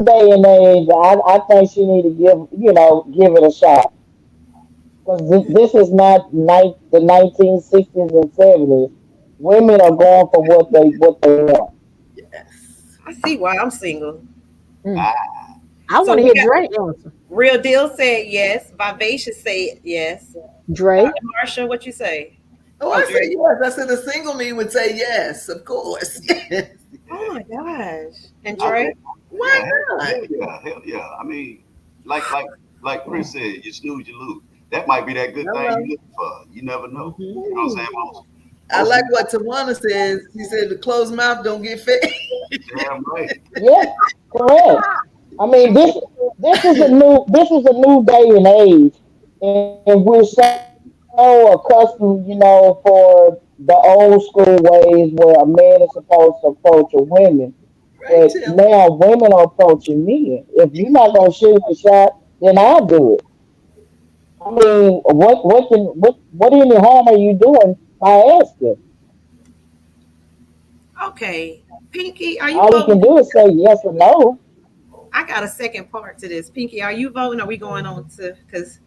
day and age, I think she need to give it a shot because this is not the 1960s and 70s. Women are going for what they want. Yes. I see why I'm single. Mm. Ah, I So want to we hear got Dre answer. Real Deal said yes. Vivacious said yes. Dre, Dr. Marsha, what you say? Oh, Oh, I say Dre. yes. I said a single me would say yes, of course. Yes. Oh my gosh. And I Dre? think. Why Yeah, not? hell yeah. I mean, like like like Chris said, you snooze, you lose. That might be that good thing Hello. you looking for. You never know. Hmm. You know what I'm saying? I Most like what Tawana says. She said the closed mouth don't get fed. damn right. Yeah, correct. I mean, this is a new day and age, and we're so accustomed, for the old school ways where a man is supposed to approach a woman. Right, But Tim? now women are approaching men. If you're not gonna shoot the shot, then I'll do it. I mean, what any harm are you doing by asking? Okay, Pinky, are you All he can voting? do is say yes or no. I got a second part to this. Pinky, are you voting? Are we going on to because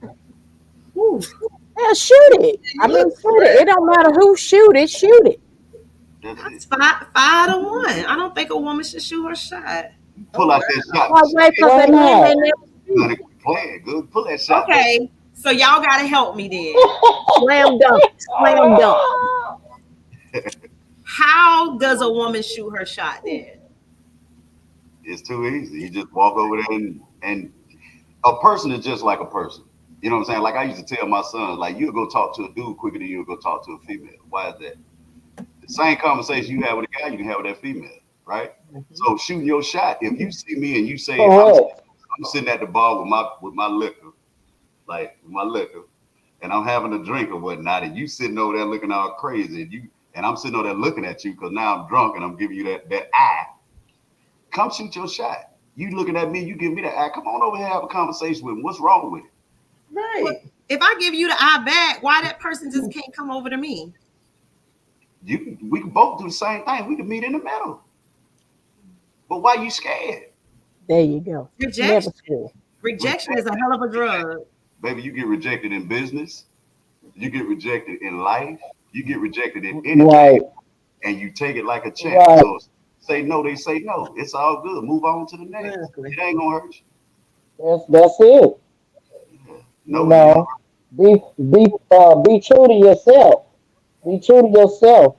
Yeah, shoot it. I You mean, look shoot it. It threatened. don't matter who shoot it. Shoot it. That's it. that's 5-1. I don't think a woman should shoot her shot. You Oh pull out that wow. shot Why and say, wait? hey, Because Why that man may not? never shoot. honey, quit playing. Good. Pull that shot, baby. Okay, so y'all got to help me then. Slam dunk. Slam dunk. How does a woman shoot her shot then? It's too easy. You just walk over there and a person is just like a person. You know what I'm saying? Like I used to tell my son, like you'll go talk to a dude quicker than you'll go talk to a female. Why is that? The same conversation you have with a guy, you can have with that female, right? So shooting your shot. If you see me and you say Correct. I'm sitting at the bar with my liquor, like with my liquor, and I'm having a drink or whatnot, and you sitting over there looking all crazy, and I'm sitting over there looking at you because now I'm drunk and I'm giving you that eye. Come shoot your shot. You looking at me, you give me that eye. Come on over here, have a conversation with him. What's wrong with it? Well, Right. if I give you the eye back, why that person just can't come over to me? We can both do the same thing. We can meet in the middle. But why you scared? There you go. Never Rejection. scared. Rejection is a hell of a drug. Baby, you get rejected in business, you get rejected in life, you get rejected in anything, Right. and you take it like a champ. Right. So say no, they say no. It's all good. Move on to the next. Exactly. It ain't gonna hurt That's it. you. You No, you don't. know, be true to yourself. Be true to yourself.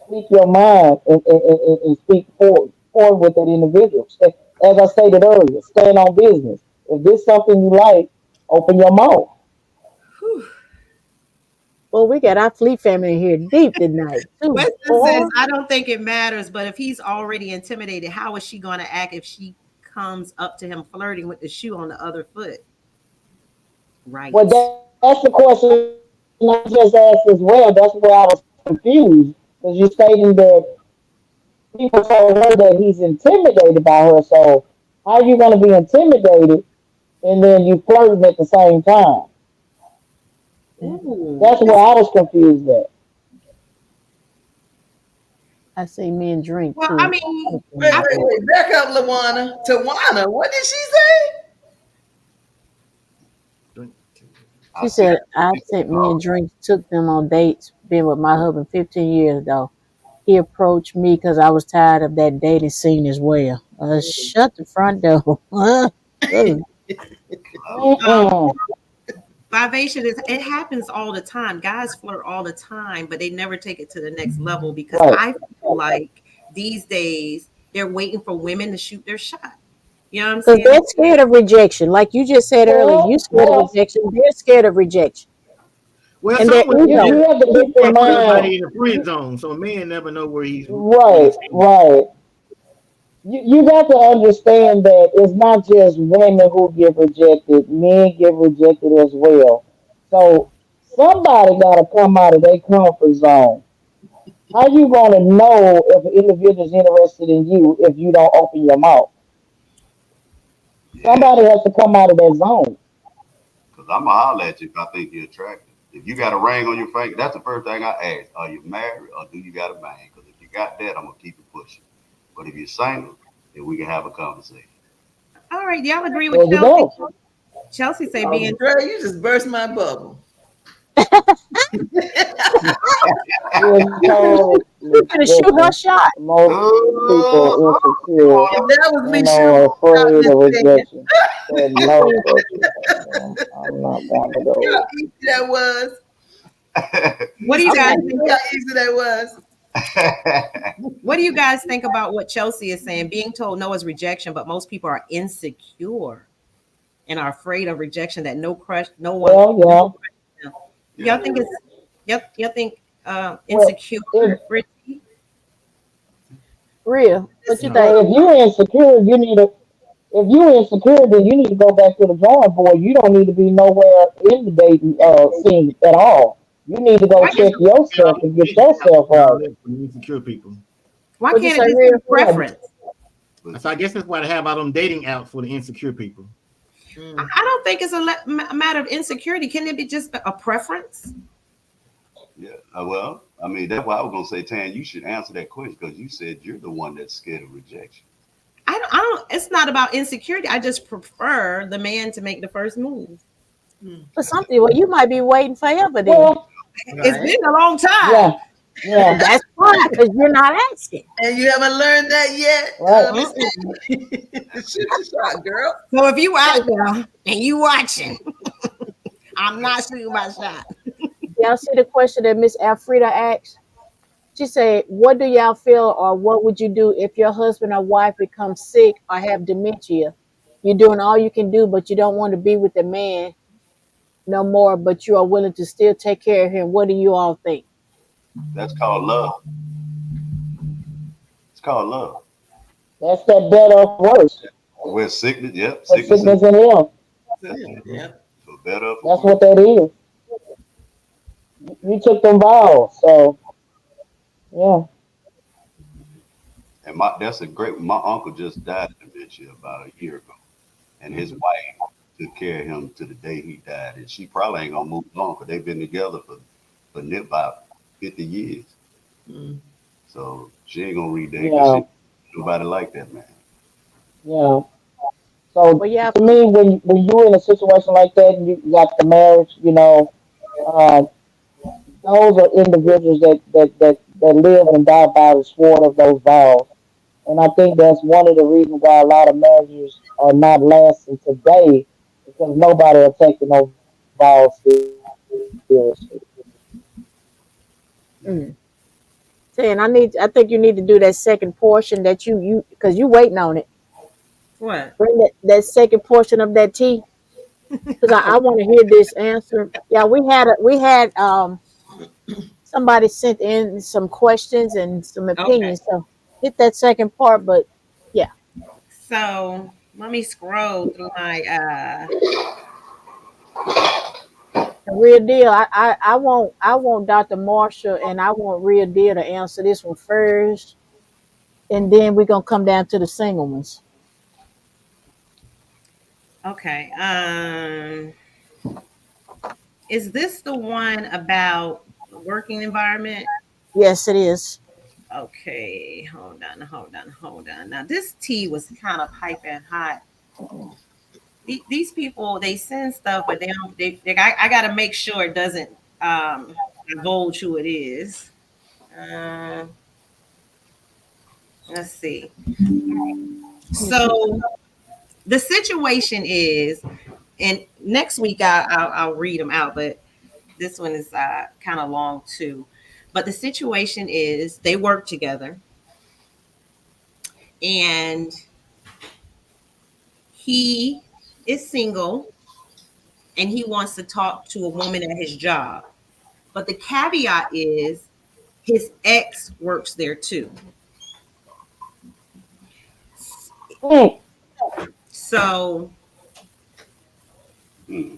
Speak your mind and speak forward with that individual. As I stated earlier, stand on business. If this something you like, open your mouth. Whew. Well, we got our Fleet family here deep tonight too. Weston says, Boy, I don't think it matters, but if he's already intimidated, how is she going to act if she comes up to him flirting with the shoe on the other foot? Well, Right. that's the question I just asked as well. That's where I was confused because you're stating that people told her that he's intimidated by her. So how are you going to be intimidated and then you flirting at the same time? Ooh. That's where I was confused at. I say men drink Well, I too. mean, Wait, I wait, think wait. Back up, Lawana. Tawana. What did she say? I She said, said, I sent me and drinks, took them on dates, been with my husband 15 years though. He approached me because I was tired of that dating scene as well. Shut the front door. Ugh. um, Mm-mm. Vivation is it happens all the time. Guys flirt all the time, but they never take it to the next level because Right. I feel like these days they're waiting for women to shoot their shot. You know what I'm Because saying? they're scared of rejection. Like you just said earlier, you Well, scared of well, rejection. They're scared of rejection. Well, And their some women you, just ego. you have to keep in want to put mind, everybody in the friend zone, so a man never know where right, he's standing. right. You got to understand that it's not just women who get rejected, men get rejected as well. So somebody got to come out of their comfort zone. How you going to know if an individual is interested in you if you don't open your mouth? yeah, Somebody has to come out of that zone. because I'm gonna holler at you if I think you're attractive. If you got a ring on your finger, that's the first thing I ask. Are you married or do you got a man? Because if you got that, I'm gonna keep it pushing. But if you're single, then we can have a conversation. All right, y'all agree with There you Chelsea? go. Chelsea say Oh, being girl, you just burst my bubble. Being told She's going to shoot her listen, shot. most people insecure If that was me and shooting, are I'm afraid just of saying. rejection. But most of I'm not one of See how those. easy that was. what do Miss you Tina, guys Okay. you think? see how easy that was. What do you guys think about what Chelsea is saying? Being told no is rejection, but most people are insecure and are afraid of rejection. That no crush, no one, Well, no yeah. crush. Y'all Yeah, think it's y'all think Well, insecure, if Richie? Real. What you Listen, think? well, if you're insecure, you need to. If you're insecure, then you need to go back to the drawing board. You don't need to be nowhere in the dating scene at all. You need to go why Dating check apps, yourself and get apps yourself and all right. that for insecure people. why What you can't it say, just be real? Yeah, preference? So I guess that's why they have all them dating apps for the insecure people. Mm. I don't think it's a matter of insecurity. Can it be just a preference? Yeah. Well, I mean, that's why I was gonna say, Tan, you should answer that question because you said you're the one that's scared of rejection. I don't. It's not about insecurity. I just prefer the man to make the first move. Mm. For something, well, you might be waiting forever then. Well, It's Right. been a long time. yeah, yeah, That's fine because you're not asking. And you haven't learned that yet, right. Miss Mm-mm. Annie? Shoot your shot, girl. So if you out there and you watching, I'm not shooting my shot. Y'all see the question that Miss Alfreda asked? She said, "What do y'all feel, or what would you do if your husband or wife becomes sick or have dementia? You're doing all you can do, but you don't want to be with the man no more, but you are willing to still take care of him. What do you all think?" That's called love. It's called love. That's that better or worse. Where sickness, yep, For sickness and sickness and health. that's Yeah. it. Yeah. For better, for That's worse. what that is. You took them vows, so yeah. And that's a great. My uncle just died of dementia about a year ago, and his wife took care of him to the day he died, and she probably ain't gonna move on because they've been together for about 50 years. Mm. So she ain't gonna read that because Yeah, she nobody like that man. yeah. So Well, yeah, to me, when you're in a situation like that and you got the marriage, uh, those are individuals that live and die by the sword of those vows. And I think that's one of the reasons why a lot of marriages are not lasting today because nobody are taking those vows seriously. mm. Saying I think you need to do that second portion that you because you waiting on it. What? Bring that second portion of that tea because I want to hear this answer. Yeah, we had somebody sent in some questions and some Okay. opinions. So hit that second part, but yeah, So let me scroll through my the real deal. I want Dr. Marshall and I want real deal to answer this one first, and then we're gonna come down to the single ones. okay. Is this the one about the working environment? Yes, it is. Okay, hold on. Now this tea was kind of piping hot. These people they send stuff, but they don't. I got to make sure it doesn't divulge who it is. Uh, let's see. Let me see. So the situation is, and next week I'll read them out, but this one is kind of long too. But the situation is they work together, and he is single, and he wants to talk to a woman at his job. But the caveat is his ex works there too. Mm, So Hmm.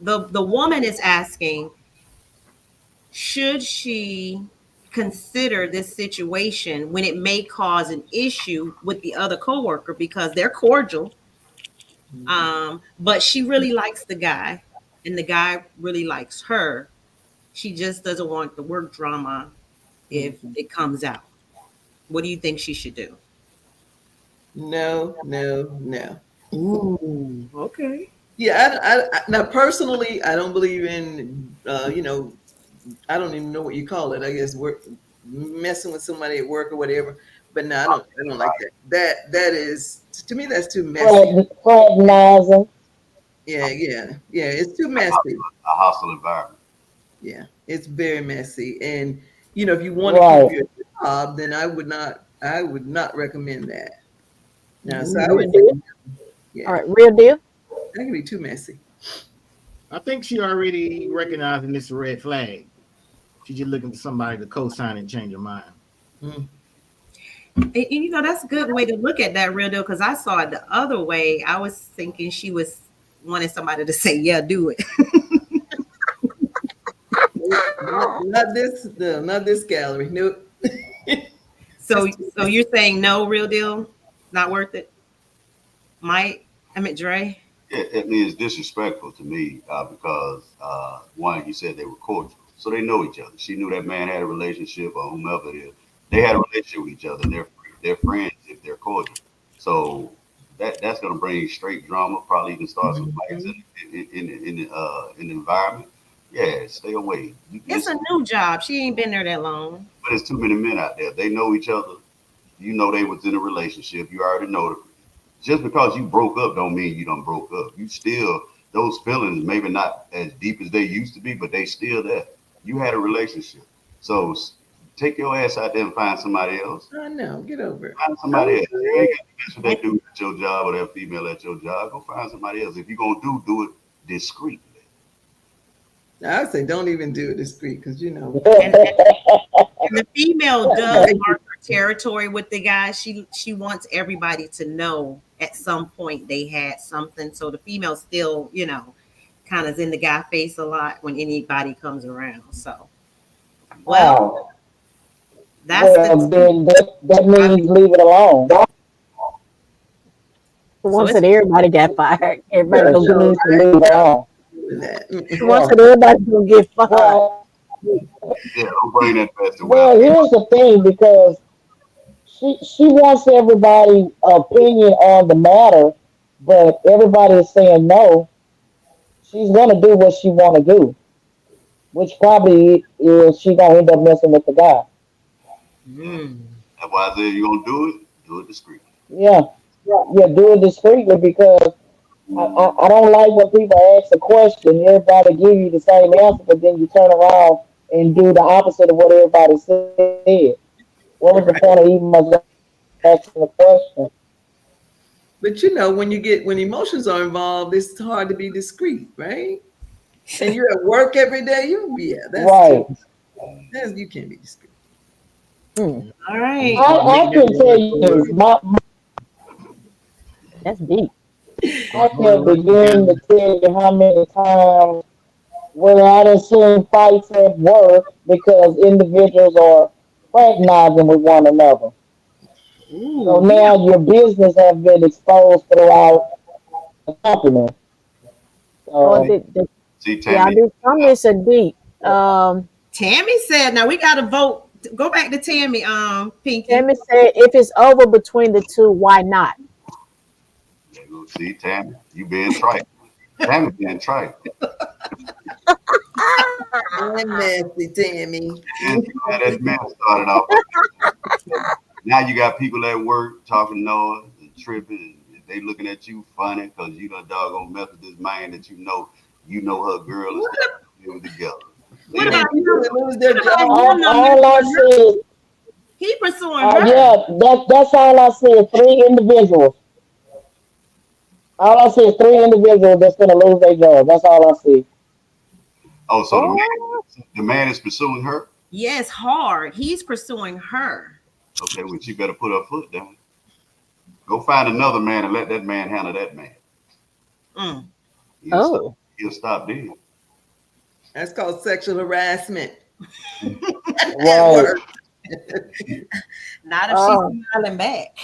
the woman is asking, should she consider this situation when it may cause an issue with the other coworker because they're cordial, but she really likes the guy, and the guy really likes her. She just doesn't want the work drama if Mhm. it comes out. What do you think she should do? No, no, no. Ooh, okay. Yeah, now personally, I don't believe in, I don't even know what you call it. I guess work, messing with somebody at work or whatever. But no, I don't like that. That is to me that's too messy. fraternizing. Yeah, yeah, yeah. It's too A messy. hostile environment. Yeah, it's very messy. And if you want to keep Right. your job, then I would not recommend that. No, so I would Real say, deal. All yeah, right, real deal. that can be too messy. I think she already recognizing this a red flag. She's just looking for somebody to co-sign and change her mind. Mm. And that's a good way to look at that real deal because I saw it the other way. I was thinking she was wanting somebody to say, yeah, do it. Nope, nope, not this, no, not this gallery. Nope. So That's too so messy. you're saying no real deal? Not worth it? Mike? I mean Dre? I mean, it's disrespectful to me because one, you said they were cordial, so they know each other. She knew that man had a relationship, or whomever it is. They had a relationship with each other, and they're friends if they're cordial. So that's going to bring straight drama. Probably even start some fights Mhm. in the environment. Yeah, stay away. It's a new job. She ain't been there that long. But there's too many men out there. They know each other. You know they was in a relationship. You already know the just because you broke up don't mean you done broke up. You still those feelings maybe not as deep as they used to be, but they still there. You had a relationship, so take your ass out there and find somebody else. I know. Get over it. Find I somebody was else. You ain't got to mess with that dude at your job or that female at your job. Go find somebody else. If you're gonna do it discreetly. I would say don't even do it discreet because you know. And and the female does mark her territory with the guy. She wants everybody to know at some point they had something. So the female still, kind of in the guy face a lot when anybody comes around. So, well, Wow. that's the Well, tea. then that I means leave it alone. She So wants it's that everybody got fired. Everybody Yeah, go she get needs to I leave it alone. doing that. She Mm-mm. wants Yeah. that everybody go get fired. Well, Yeah, don't bring that mess around. well, here's the thing because she wants everybody' opinion on the matter, but everybody is saying no. She's gonna do what she wanna do, which probably is she gonna end up messing with the guy. Yeah, Mm. that's why I said you gonna do it discreetly. Yeah, yeah, do it discreetly because I don't like when people ask a question, everybody give you the same answer, but then you turn around and do the opposite of what everybody said. What was the point of even much asking the question? But you know, when emotions are involved, it's hard to be discreet, right? And you're at work every day. Yeah, that's too. Right. You can't be discreet. Hmm, All I'm gonna right. start I looking at can the tell word you, coercion. that's deep. I Start can noticing begin to together. tell you how many times where I done seen fights at work because individuals are fraternizing with one another. So Ooh, we got now your business have been exposed throughout the company. Oh, So See, yeah, Tammy, these comments are deep. Tammy said. Now we got to vote. Go back to Tammy. Pinky. Tammy said, if it's over between the two, why not? there you go. See, Tammy, you being trite. Tammy being trite. And nasty, Tammy. And you had that man started off. Now you got people at work talking noise and tripping. And they looking at you funny because you done doggone mess with this man that you know her girl and What, stuff. They were together. what Then about And people him? that lose their What about job. him? Though he all I pursuing her? see is, He pursuing her. yeah, that's all I see is three individuals. All I see is three individuals that's gonna lose their job. That's all I see. oh, so Oh, the man is pursuing her. Yes, hard. He's pursuing her. Okay, well she better put her foot down. Go find another man and let that man handle that man. Mm. He'll stop. oh. He'll stop there. That's called sexual harassment at Right. work. Not if she's Oh. smiling back.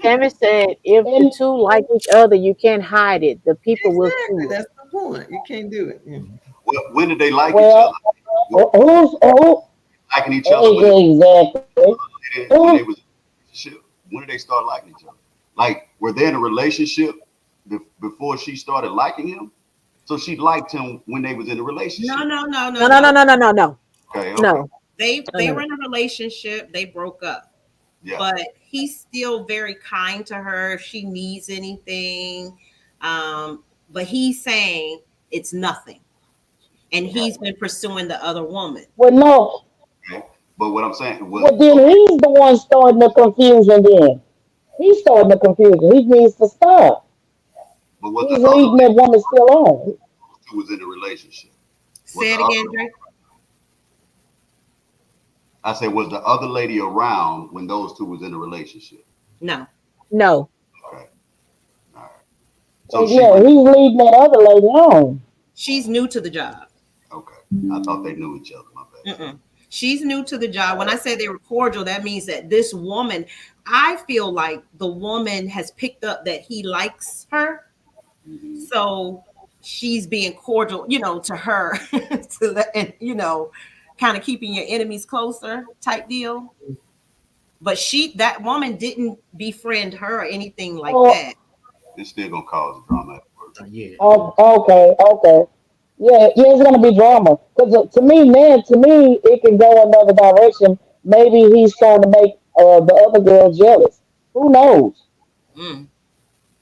Tammy said, if the And two like each other, you can't hide it. The people will see Exactly. it. That's the point. You can't do it. Yeah. Well, when did they like each other? well, When who's who? liking each other Exactly. when they Who? was in a relationship? When did they start liking each other? Like, were they in a relationship before she started liking him? So she liked him when they was in a No, relationship. no, no, No, no, no, no, no. no, no, no, no, Okay, okay, no, no, They no, were no. in a relationship. They broke up, yeah. but he's still very kind to her if she needs anything. But he's saying it's nothing, and he's been pursuing the other woman. Well, no. Okay. But what I'm saying was, Well, then okay, he's the one starting the confusion. Then he's starting the confusion. He needs to stop. but was the He's other leading that woman still on. lady who was in a relationship? Was Say the it other? again, Drake. I said, was the other lady around when those two was in a relationship? No, No. Okay, all right. So Well, she yeah, was he's leading that other lady on. she's new to the job. okay. I thought they knew each other. My bad. Mm-mm. She's new to the job. When I say they were cordial, that means that this woman, I feel like the woman has picked up that he likes her, So she's being cordial, to her, and kind of keeping your enemies closer type deal. But that woman didn't befriend her or anything like Oh, that. It's still gonna cause drama at work. Yeah. oh, okay, okay. Yeah, yeah, it's gonna be drama. Because to me, man, to me, it can go another direction. Maybe he's trying to make the other girl jealous. Who knows? Mm.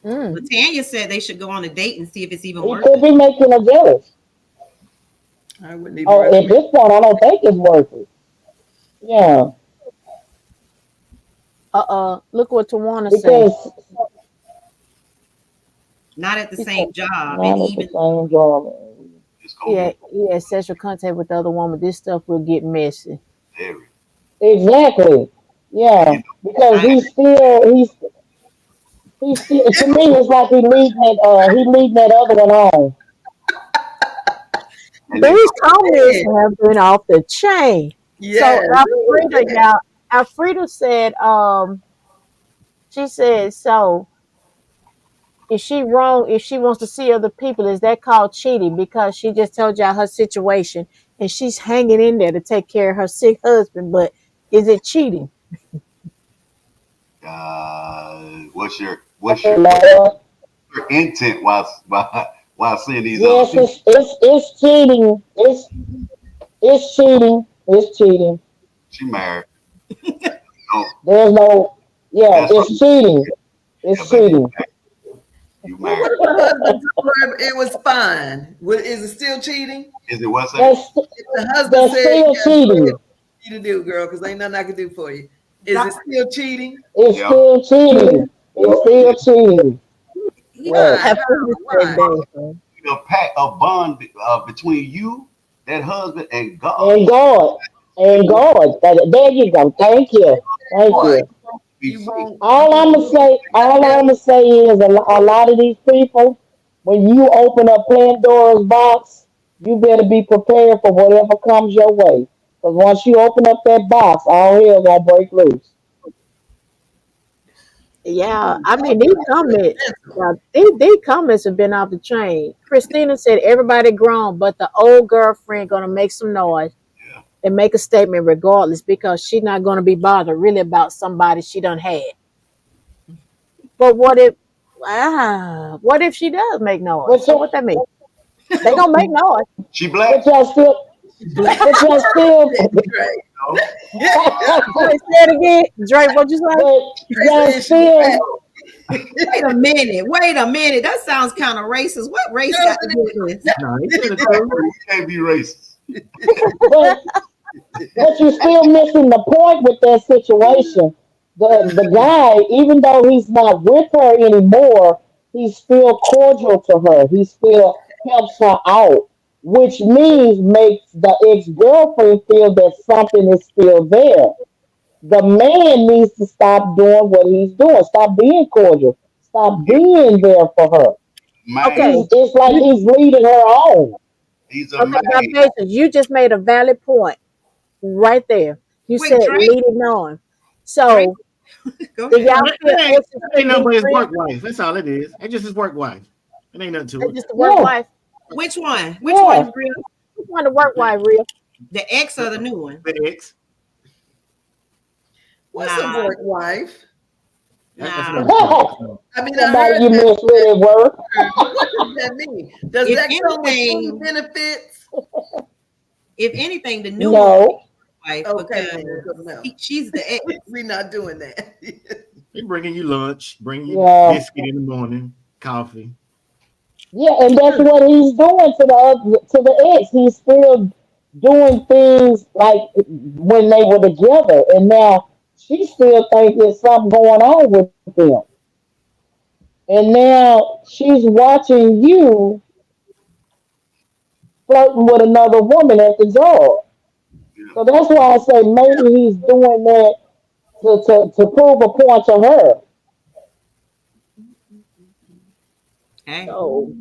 Mm. Latanya said they should go on a date and see if it's even He worth could it. be making her jealous. I wouldn't even Oh, at recommend. this point, I don't think it's worth it. Yeah, Look what Tawana say. because Not at the He said same job, and not at the even same drama. It's gonna be he had sexual contact with the other woman. This stuff will get messy. very. Exactly. And Yeah, because I he's still, to me, it's like he leading that other one on. they These comments Yeah. have been off the chain. So Yes. Alfreda, y'all, Alfreda said, she said, so is she wrong if she wants to see other people? Is that called cheating? Because she just told y'all her situation and she's hanging in there to take care of her sick husband. But is it cheating? You know, your intent while seeing these other yes, people? it's cheating. It's cheating. It's cheating. She married. No, There's no, yeah, that's what. it's cheating. Yeah, It's baby, cheating. you Well, married. what if the husband told her it was fine? Is it still cheating? Is it what say? That's If the husband that's said, still "Yeah, go ahead, cheating. what you to do, girl, because ain't nothing I can do for you." Is it Doc- still cheating? It's Yeah. still cheating. It's Yeah. still cheating. Yes. Why? Alfreda How? said Why? that. Huh? A pact, a bond between you, that husband, and God. And God. And God. There you go. Thank you. Thank What? you. Be You faithful. won't. You won't All nothing I'm else. gonna say is a lot of these people, when you open up Pandora's box, you better be prepared for whatever comes your way. Because once you open up that box, all hell gonna break loose. Yeah, I mean Talk these about comments. judgmental. Yeah, these comments have been off the chain. Christina said everybody grown, but the old girlfriend gonna make some noise Yeah. and make a statement regardless because she's not gonna be bothered really about somebody she done had. But what if she does make noise? But So what that you, mean? They gonna make noise. She but black. y'all still, Black. but y'all still, Right. No. Wait, say it again. Drake, what you say? but y'all Tracy, she black. still, Wait a minute. Wait a minute. That sounds kind of racist. What race got to Doesn't do with this? No, he said the Black truth. girl, you can't be racist. but but you're still missing the point with that situation. The guy, even though he's not with her anymore, he's still cordial to her. He still helps her out, which means makes the ex girlfriend feel that something is still there. The man needs to stop doing what he's doing. Stop being cordial. Stop being there for her. Okay. Man, It's like You he's leading her on. he's a okay, man. now Patience, you just made a valid point right there. You Wait, said Drake. leading on. Drake. So Go do ahead. y'all No, feel exes that ain't should nothing be but his friends? work wife. That's all it is. It's just his work wife. It ain't nothing to That's it. just the work Yeah, wife. Which one? Which yeah. one, real? Which one the work wife real? The ex or the new one? The ex. What's a Nah, work wife? That's nah. another story. I mean, I Somebody heard you that miss with at work. term, but what does that mean? Does If that come with full anything, benefits? if anything, the new one would be No. wife Okay, because then. So no, she's the ex. we're not doing that. They bringing you lunch, bringing you Yeah. biscuit in the morning, coffee. Yeah, and that's what he's doing to the ex. He's still doing things like when they were together, and now she still thinks there's something going on with them. And now she's watching you flirting with another woman at the job. Yeah. So that's why I say maybe he's doing that to prove a point to her. Hey, So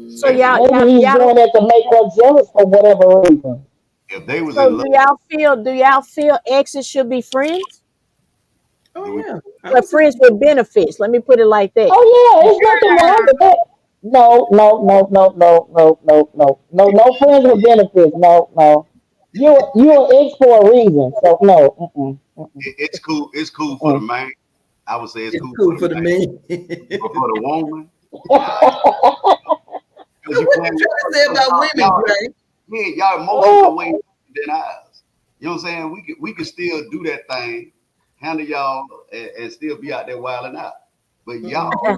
so Hey, y'all Maybe y'all he's y'all doing don't that to make her jealous for whatever reason. if they was so in love, do y'all feel exes should be friends? Oh do we? yeah, I But would say friends with benefits. Let me put it like that. Oh yeah, there's nothing wrong with that. No, no, no, no, no, no, no, no, no, no friends with benefits. No, no. You're an ex for a reason. So no. Mm-mm, mm-mm, It's cool. It's cool for the mm-mm. man. I would say it's It's cool for cool the for the man, men. but for the woman, because you What you playing trying to say because about women, Dre? yeah, y'all emotions are way different than ours. You know what I'm saying? We could still do that thing, handle y'all, and still be out there wilding out. But y'all,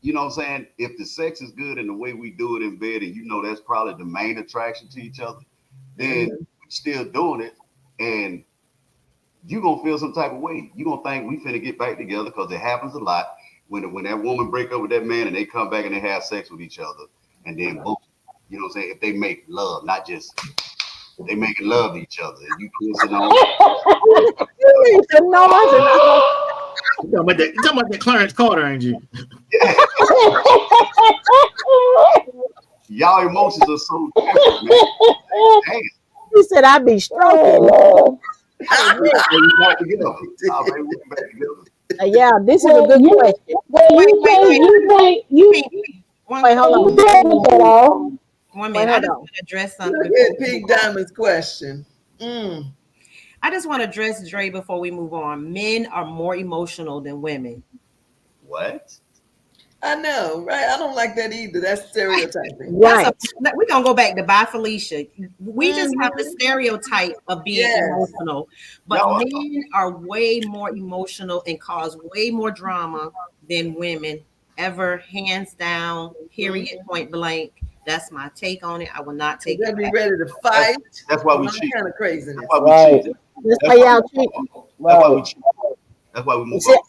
you know what I'm saying? If the sex is good and the way we do it in bed, and you know that's probably the main attraction to each other, then Mhm. we still doing it, and you gonna feel some type of way. You gonna think we finna get back together because it happens a lot when that woman break up with that man and they come back and they have sex with each other, and then boom, you know what I'm saying? If they make love, not just they making love to each other, and you kissing on them. You need to know us and You talking about that Clarence Carter, ain't you? Y'all emotions are so different, man. Damn, he said I be stroking. Oh, we back together. All right, we back together. Yeah, this is a well, good question. Wait, you wait, can't, wait. you can't, you One Wait, hold on. can't look at all. One Wait, minute. I hold just on. want to address something Look before at we move Pink on. Diamond's question. Mm. I just want to address Dre before we move on. Men are more emotional than women. What? I know, right? I don't like that either. That's stereotyping. That's a Right. we're gonna go back to bye Felicia. We just have the Hmm. stereotype of being Yes. emotional, but Y'all, men are way more emotional and cause way more drama than women ever, hands down, Hmm. period, point blank. That's my take on it. I will not Because take they it be back. ready to that's fight that's why and we all cheat. kind of That's why craziness. we cheat. Right, That's why That's why y'all cheat. that's why we right. cheat. That's why we You move see, on.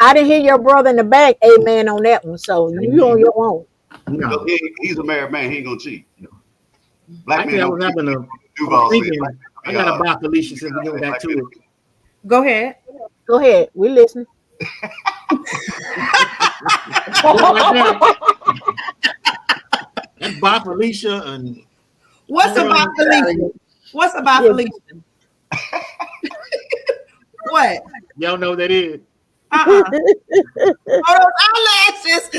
I didn't hear your brother in the back, amen on that one. So you on Amen. your own. No, Because he's a married man, he ain't gonna cheat. Black men actually, don't cheat. I was Duval said black thinking, I men, got about Felicia since we getting back black men to it. Go ahead. Go ahead. We listening. That right there, that's Bob Felicia and What's homegirl. about Felicia? What's about Yeah. Felicia? What? Y'all know what that is. Uh-uh. Oh, those eyelashes.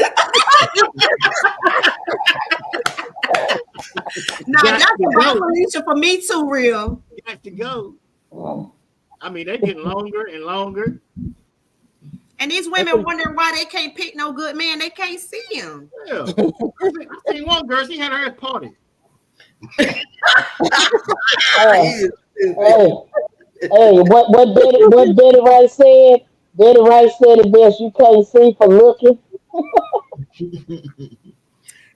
Now Got that's to about go. Felicia for me too, real. Got to go. I mean, they're getting longer and longer. And these women wondering why they can't pick no good man. They can't see him. Yeah. I seen one girl, she had her party. He Hey, is stupid. hey, hey, what Betty Rice said? Betty Rice said it best. You can't see for looking.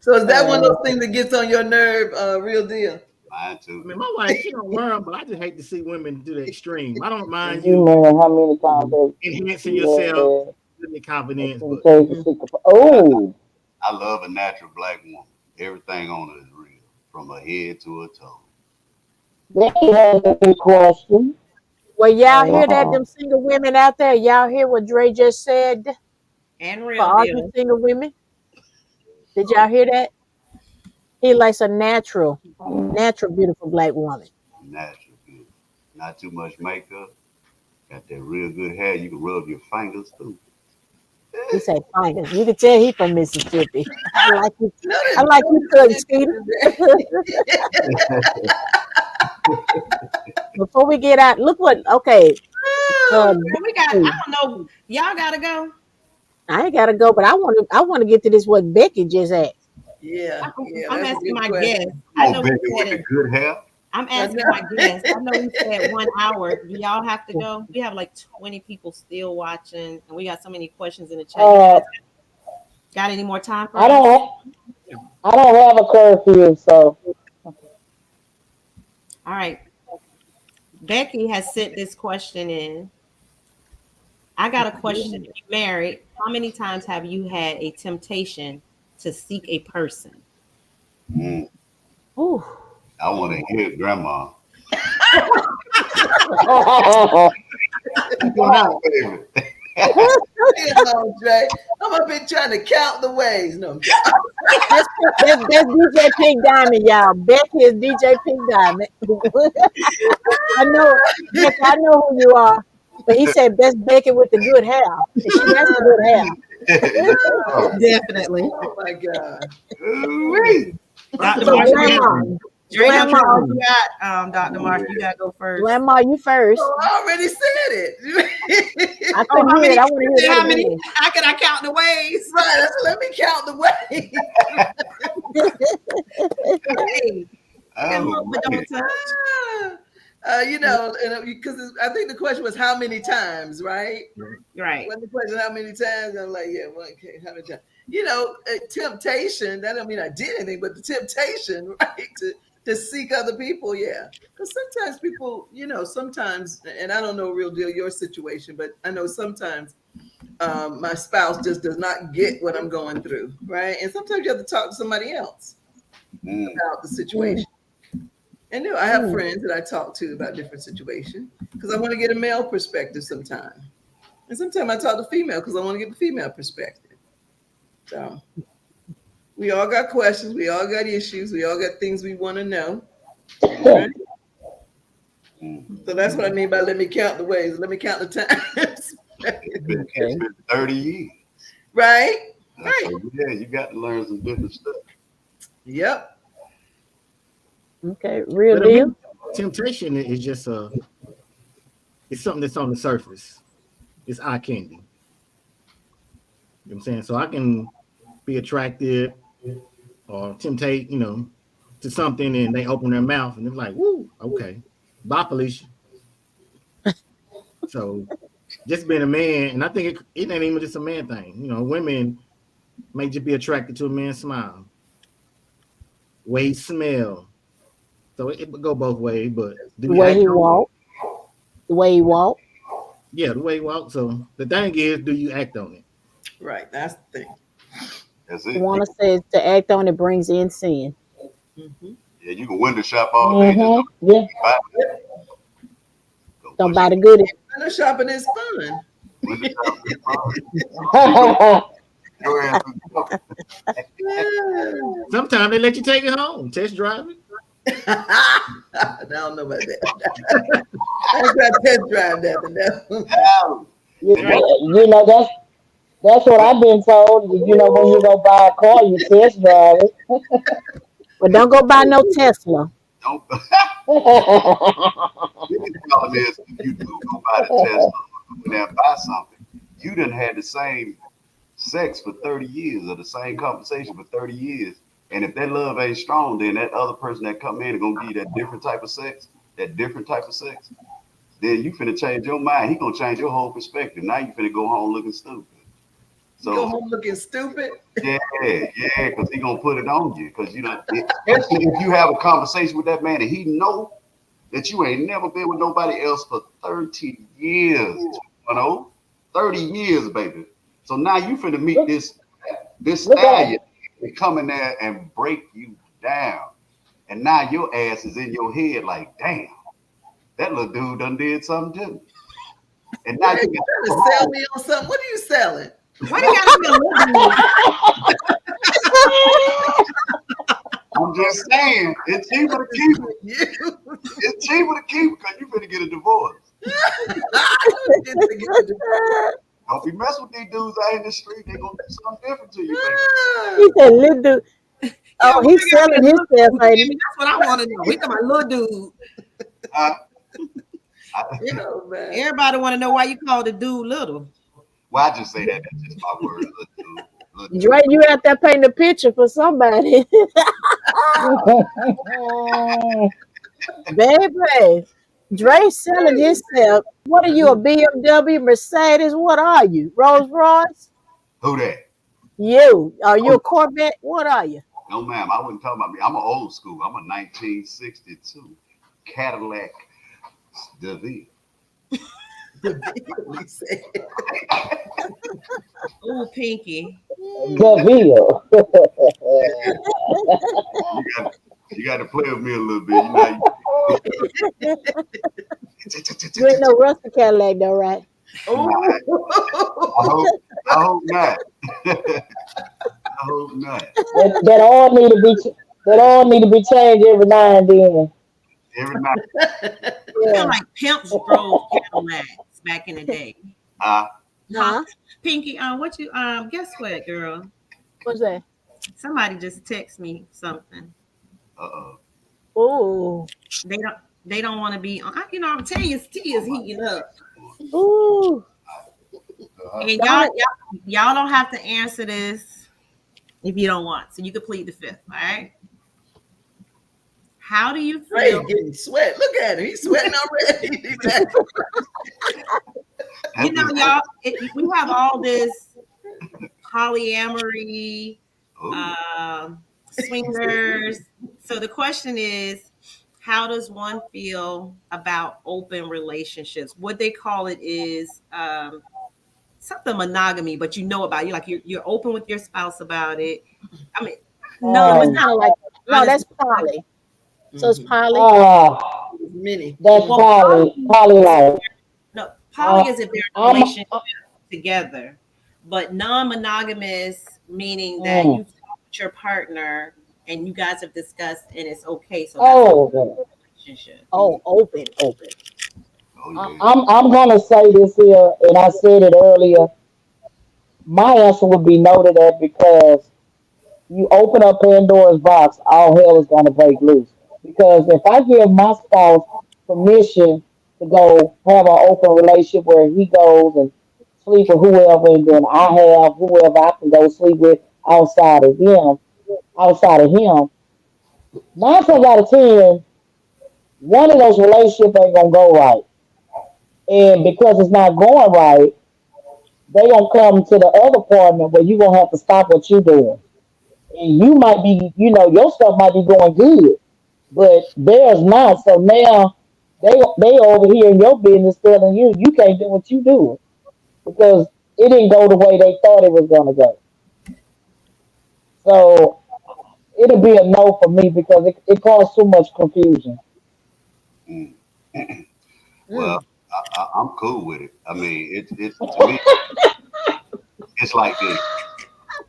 So is that one of Uh, those things that gets on your nerve? Real deal. mine I too. mean, my wife, she don't wear them, but I just hate to see women to the extreme. I don't mind you you know how many times enhancing they yourself, had giving me confidence, can but change the secret. I, Oh, I love a natural black woman. Everything on her is real, from her head to her toe. that has a good question. Well, y'all hear that? Uh, Them single women out there. Y'all hear what Dre just said And for real all you deal. single women? Did y'all hear that? He likes a natural, beautiful black woman. Natural, good. Not too much makeup. Got that real good hair. You can rub your fingers through. He said fingers. You can tell he from Mississippi. I like you. No, I that like no you cutting, Skeeter. Before we get out, look what. Okay, Oh, Man, we got, I don't know. Y'all gotta go. I ain't gotta go, but I want to. I want to get to this. What Becky just asked. yeah, yeah, I'm that's a asking good my guest. question. I Come on, know we baby, with said the it. good hair. I'm I asking my guest. I know we said 1 hour. Do y'all have to go? We have like 20 people still watching, and we got so many questions in the chat. You uh, guys got any more time for I us? don't, I don't have a curfew, so All right. Becky has sent this question in. I got a question. If you're married, how many times have you had a temptation to seek a person? Mm, Ooh. I want to hear grandma. keep Come on on, out. baby. Come on, Dre. I'm up here trying to count the ways. No, I'm joking. That's DJ Pink Diamond, y'all. Becky is DJ Pink Diamond. I know, Becky. I know who you are. But he said best Becky with the good hair, and she has the good hair. Yes, sir. Definitely. Oh my God. Ooh-wee. Dr. So, Marsh, you Grandma, Dre done Grandma, called you out, Dr. Marsh. You gotta go first. Grandma, you first. Oh, I already said it. I Oh, couldn't how hear many? it. I want to hear How that many? again. How can I count the ways? Right. Let me count the way. Hey, you can Oh look but man. don't touch. Because I think the question was how many times, right? Right. When the question how many times, I'm like, yeah, well, okay, how many times? Temptation. That don't mean I did anything, but the temptation, right, to seek other people, yeah. Because sometimes people, sometimes, and I don't know real deal your situation, but I know sometimes my spouse just does not get what I'm going through, right? And sometimes you have to talk to somebody else Mm. about the Mm, situation. And I have mm. friends that I talk to about different situations because I want to get a male perspective sometimes. And sometimes I talk to female because I want to get the female perspective. So we all got questions, we all got issues, we all got things we want to know. Right? Mm. So that's what I mean by let me count the ways, let me count the times. It's been 30 years. Right? Right. So yeah, you got to learn some different stuff. Yep. Okay, real But to me, deal. temptation is just it's something that's on the surface. It's eye candy. You know what I'm saying? So I can be attracted or temptate, to something and they open their mouth and they're like, woo, okay. Bye, Felicia. So just being a man, and I think it ain't even just a man thing. Women may just be attracted to a man's smile, way he smell. So it would go both ways, but do The you way act he on it? walk, the way he walk. Yeah, the way he walk. So the thing is, do you act on it? Right. That's the thing. That's it. Juana says to act on it brings in sin. Mm-hmm. Yeah, you can window shop all day, just Mm-hmm. Yeah. don't buy it. Go Don't push buy it. the goodies. Window shopping is fun. Window shop is fun. She gonna your ass through the door. Sometimes they let you take it home, test drive it. I don't know about that. I ain't got test drive that. No. Ow. you, And Right. that's that's what I've been told. When you go buy a car, you test drive But don't go buy no Tesla. don't. it. The problem is if you do go buy the Tesla or go there and buy something, you done had the same sex for 30 years or the same conversation for 30 years. And if that love ain't strong, then that other person that come in and gonna give you that different type of sex, then you finna change your mind. He gonna change your whole perspective. Now you finna go home looking stupid. You go So home looking stupid. yeah, yeah, because he gonna put it on you. Because especially if you have a conversation with that man and he know that you ain't never been with nobody else for 30 years, 30 years, baby. So now you finna meet look, this look at stallion and come in there and break you down. And now your ass is in your head like, damn, that little dude done did something to me. And now What are you you got trying to to go sell home. me on something? What are you selling? Why do you gotta be a little dude? I'm just saying, it's cheaper to keep it. You It's cheaper to keep it because you finna get a divorce. get to get the Don't be messing with these dudes out in the street. They gonna do something different to you, baby. He said, "Little dude." Yeah, Oh, why he's I gotta be a selling little himself, dude, ain't he? Tammy? That's what I want to know. We talking about little dude. Uh, I, Oh man. Everybody want to know why you call the dude little. well, I just say that. That's just my word. Little dude. Little Dre, dude. you out there painting a picture for somebody. it. Baby, Dre selling himself. What are you, a BMW, Mercedes? What are you? Rolls Royce? Who that? You. Are you Oh, a Corvette? What are you? no, ma'am. I wouldn't talk about me. I'm an old school. I'm a 1962 Cadillac DeVille. The video he said. Ooh, Pinky. Deville. You got you got to play with me a little bit. You know. You ain't no Rusty Cadillac, though, right? Nah, I Oh, hope I hope not. I hope not. that all need to be that all need to be changed every now and then. Every night. I feel Yeah. like pimps drove Cadillacs back in the day. Uh, Huh? Huh? Pinky, what you guess what, girl? What's that? Somebody just text me something. Uh-oh. Ooh. They don't they don't want to be on. You know, I'm telling you, tea is heating up. Ooh. And Don't y'all, it? y'all don't have to answer this if you don't want. So you could plead the fifth. All right. How do you Ray feel? getting sweat. Look at him. He's sweating already. You At know, this y'all, we have all this polyamory, oh, swingers. So the question is, how does one feel about open relationships? What they call it is something monogamy, but you know about it. You're open with your spouse about it. I mean, No, it's it's Um, not kind of like no, honest. that's poly. So it's Mm-hmm. poly. Many. that's Well, Mm-hmm. poly is if life. no poly Uh, is if they're in a I'm, relationship together, but non-monogamous meaning that mm, you talk with your partner and you guys have discussed and it's okay. So that's an oh, okay. relationship. Oh, open, open. oh yeah. I'm gonna say this here, and I said it earlier. My answer would be no to that because you open up Pandora's box, all hell is gonna break loose. Because if I give my spouse permission to go have an open relationship where he goes and sleep with whoever, and then I have whoever I can go sleep with outside of them, outside of him, 9 times out of 10, one of those relationships ain't gonna go right. And because it's not going right, they gonna come to the other partner where you gonna have to stop what you're doing. And you might be, your stuff might be going good, but theirs not. So now they over here in your business telling you can't do what you do because it didn't go the way they thought it was gonna go. So it'll be a no for me because it caused too much confusion. Mm. Well, Mm. I'm cool with it. I mean, it's to me, it's like this.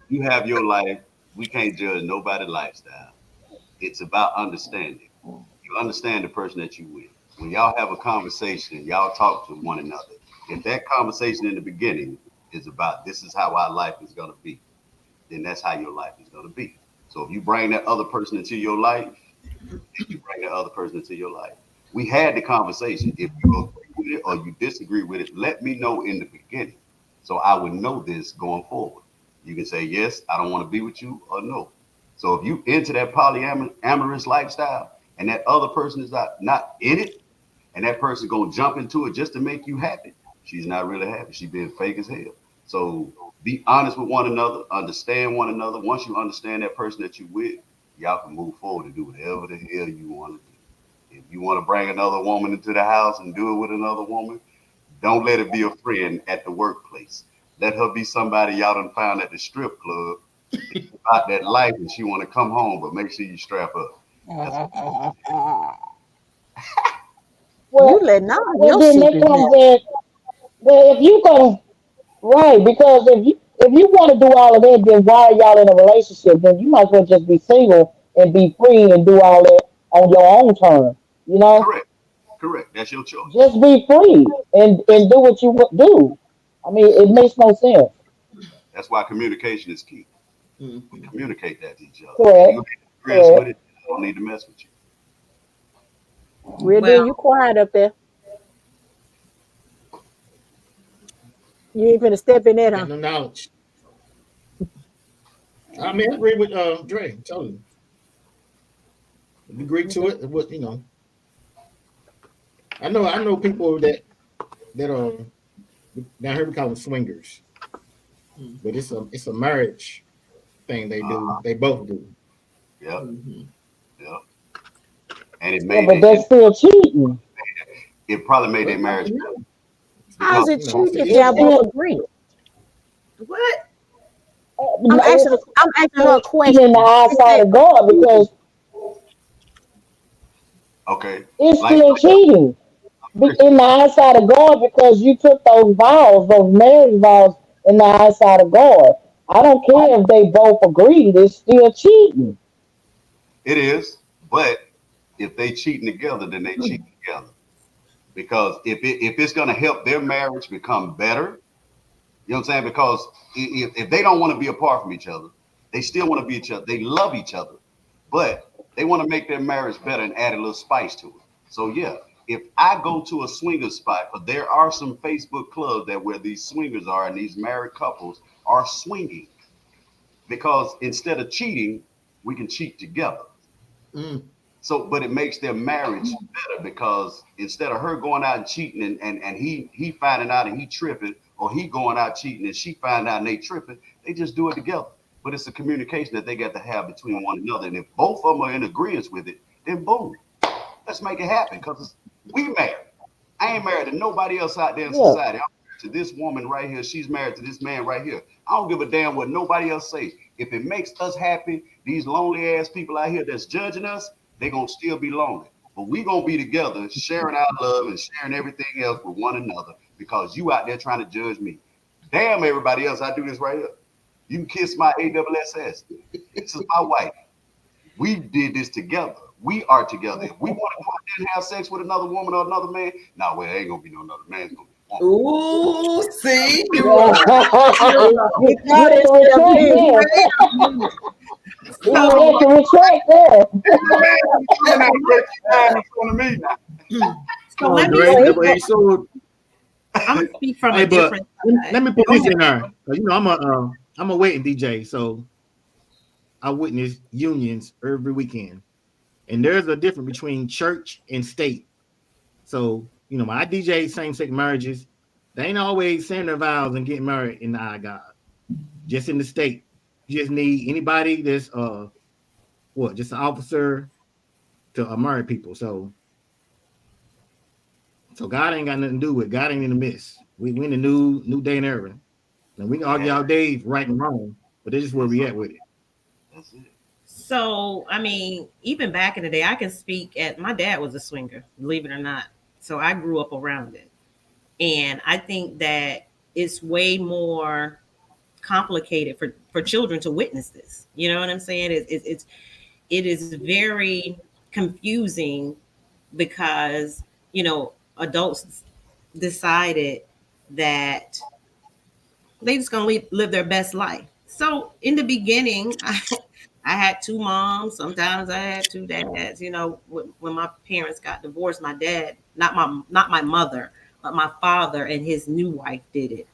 You have your life. We can't judge nobody's lifestyle. It's about understanding. You understand the person that you with. When y'all have a conversation, y'all talk to one another. If that conversation in the beginning is about this is how our life is gonna be, then that's how your life is gonna be. So if you bring that other person into your life, then you bring that other person into your life. We had the conversation. If you agree with it or you disagree with it, let me know in the beginning. So I would know this going forward. You can say, yes, I don't want to be with you, or no. So if you into that polyamorous lifestyle and that other person is not in it, and that person gonna jump into it just to make you happy, she's not really happy. She being fake as hell. So be honest with one another, understand one another. Once you understand that person that you with, y'all can move forward and do whatever the hell you want to do. If you want to bring another woman into the house and do it with another woman, don't let it be a friend at the workplace. Let her be somebody y'all done found at the strip club about that life and she want to come home, but make sure you strap up. That's what you You Well, letting all well your then that secrets comes now. in. Well, if you gonna right, because if you want to do all of that, then why are y'all in a relationship? Then you might as well just be single and be free and do all that on your own terms. You know, correct. Correct. That's your choice. just be free and do what you do. I mean, it makes no sense. That's why communication is key. We Mm-hmm. communicate that to each other. If you Correct. ain't agreeing with Correct. it, I don't need to mess with you. Real Well, deal, you quiet up there. You ain't finna step in that, Got huh? no knowledge. I mean, I agree with Dre. Totally agree to Okay. it. What I know people that are down here we call them swingers, but it's a marriage thing they do. Uh-huh. They both do. Yep. Mm-hmm. Yep. And it Yeah, made but it, that's still cheating. it probably made Well, their marriage better How because is it it's cheating to if each his y'all own. both That's still agree? what? I'm asking her a cheating in the question. She eyesight said, of God because okay, it's like still cheating in Christian. the eyesight of God because you took those vows, those marriage vows, in the eyesight of God. I don't care if they both agreed; it's still cheating. It is, but if they cheating together, then they cheat together. Because if it's gonna help their marriage become better, You know what I'm saying? Because if they don't want to be apart from each other, they still want to be each other. They love each other, but they want to make their marriage better and add a little spice to it. So yeah, if I go to a swinger spot, but there are some Facebook clubs that where these swingers are and these married couples are swinging because instead of cheating, we can cheat together. Mm. So, but it makes their marriage better because instead of her going out and cheating and he finding out and he tripping, or he going out cheating and she find out and they tripping, they just do it together. But it's a communication that they got to have between one another. And if both of them are in agreement with it, then boom, let's make it happen because we married. I ain't married to nobody else out there in Yeah, society. I'm married to this woman right here. She's married to this man right here. I don't give a damn what nobody else say. If it makes us happy, these lonely ass people out here that's judging us, they gonna still be lonely. But we gonna be together, sharing our love and sharing everything else with one another because you out there trying to judge me. Damn everybody else, I do this right here. You can kiss my ASS. This is my wife. We did this together. We are together. If we want to go out there and have sex with another woman or another man, nah, well, it ain't gonna be no another man. It's gonna be one. Ooh, see, yeah. You You know have this to still retract me. there. You So have to retract there. Man, you coming out great time in front of me now. so Oh, let me great. speak. Hey, so I'm gonna speak from a hey, but different side. let me put Go this ahead. in there. I'm a wedding DJ, so I witness unions every weekend, and there's a difference between church and state. So my DJ same sex marriages, they ain't always saying their vows and getting married in the eye of God. Just in the state, you just need anybody that's just an officer to marry people. So God ain't got nothing to do with it. God ain't in the midst. We in the new day and era. And we can argue Yeah, all day right and wrong, but this is where that's we all. at with it. That's it. So, I mean, even back in the day, I can speak at my dad was a swinger, believe it or not. So I grew up around it. And I think that it's way more complicated for children to witness this. You know what I'm saying? It is very confusing because, adults decided that they just gonna live their best life. So in the beginning, I had two moms. Sometimes I had two dads. When my parents got divorced, my dad, not my mother, but my father and his new wife did it,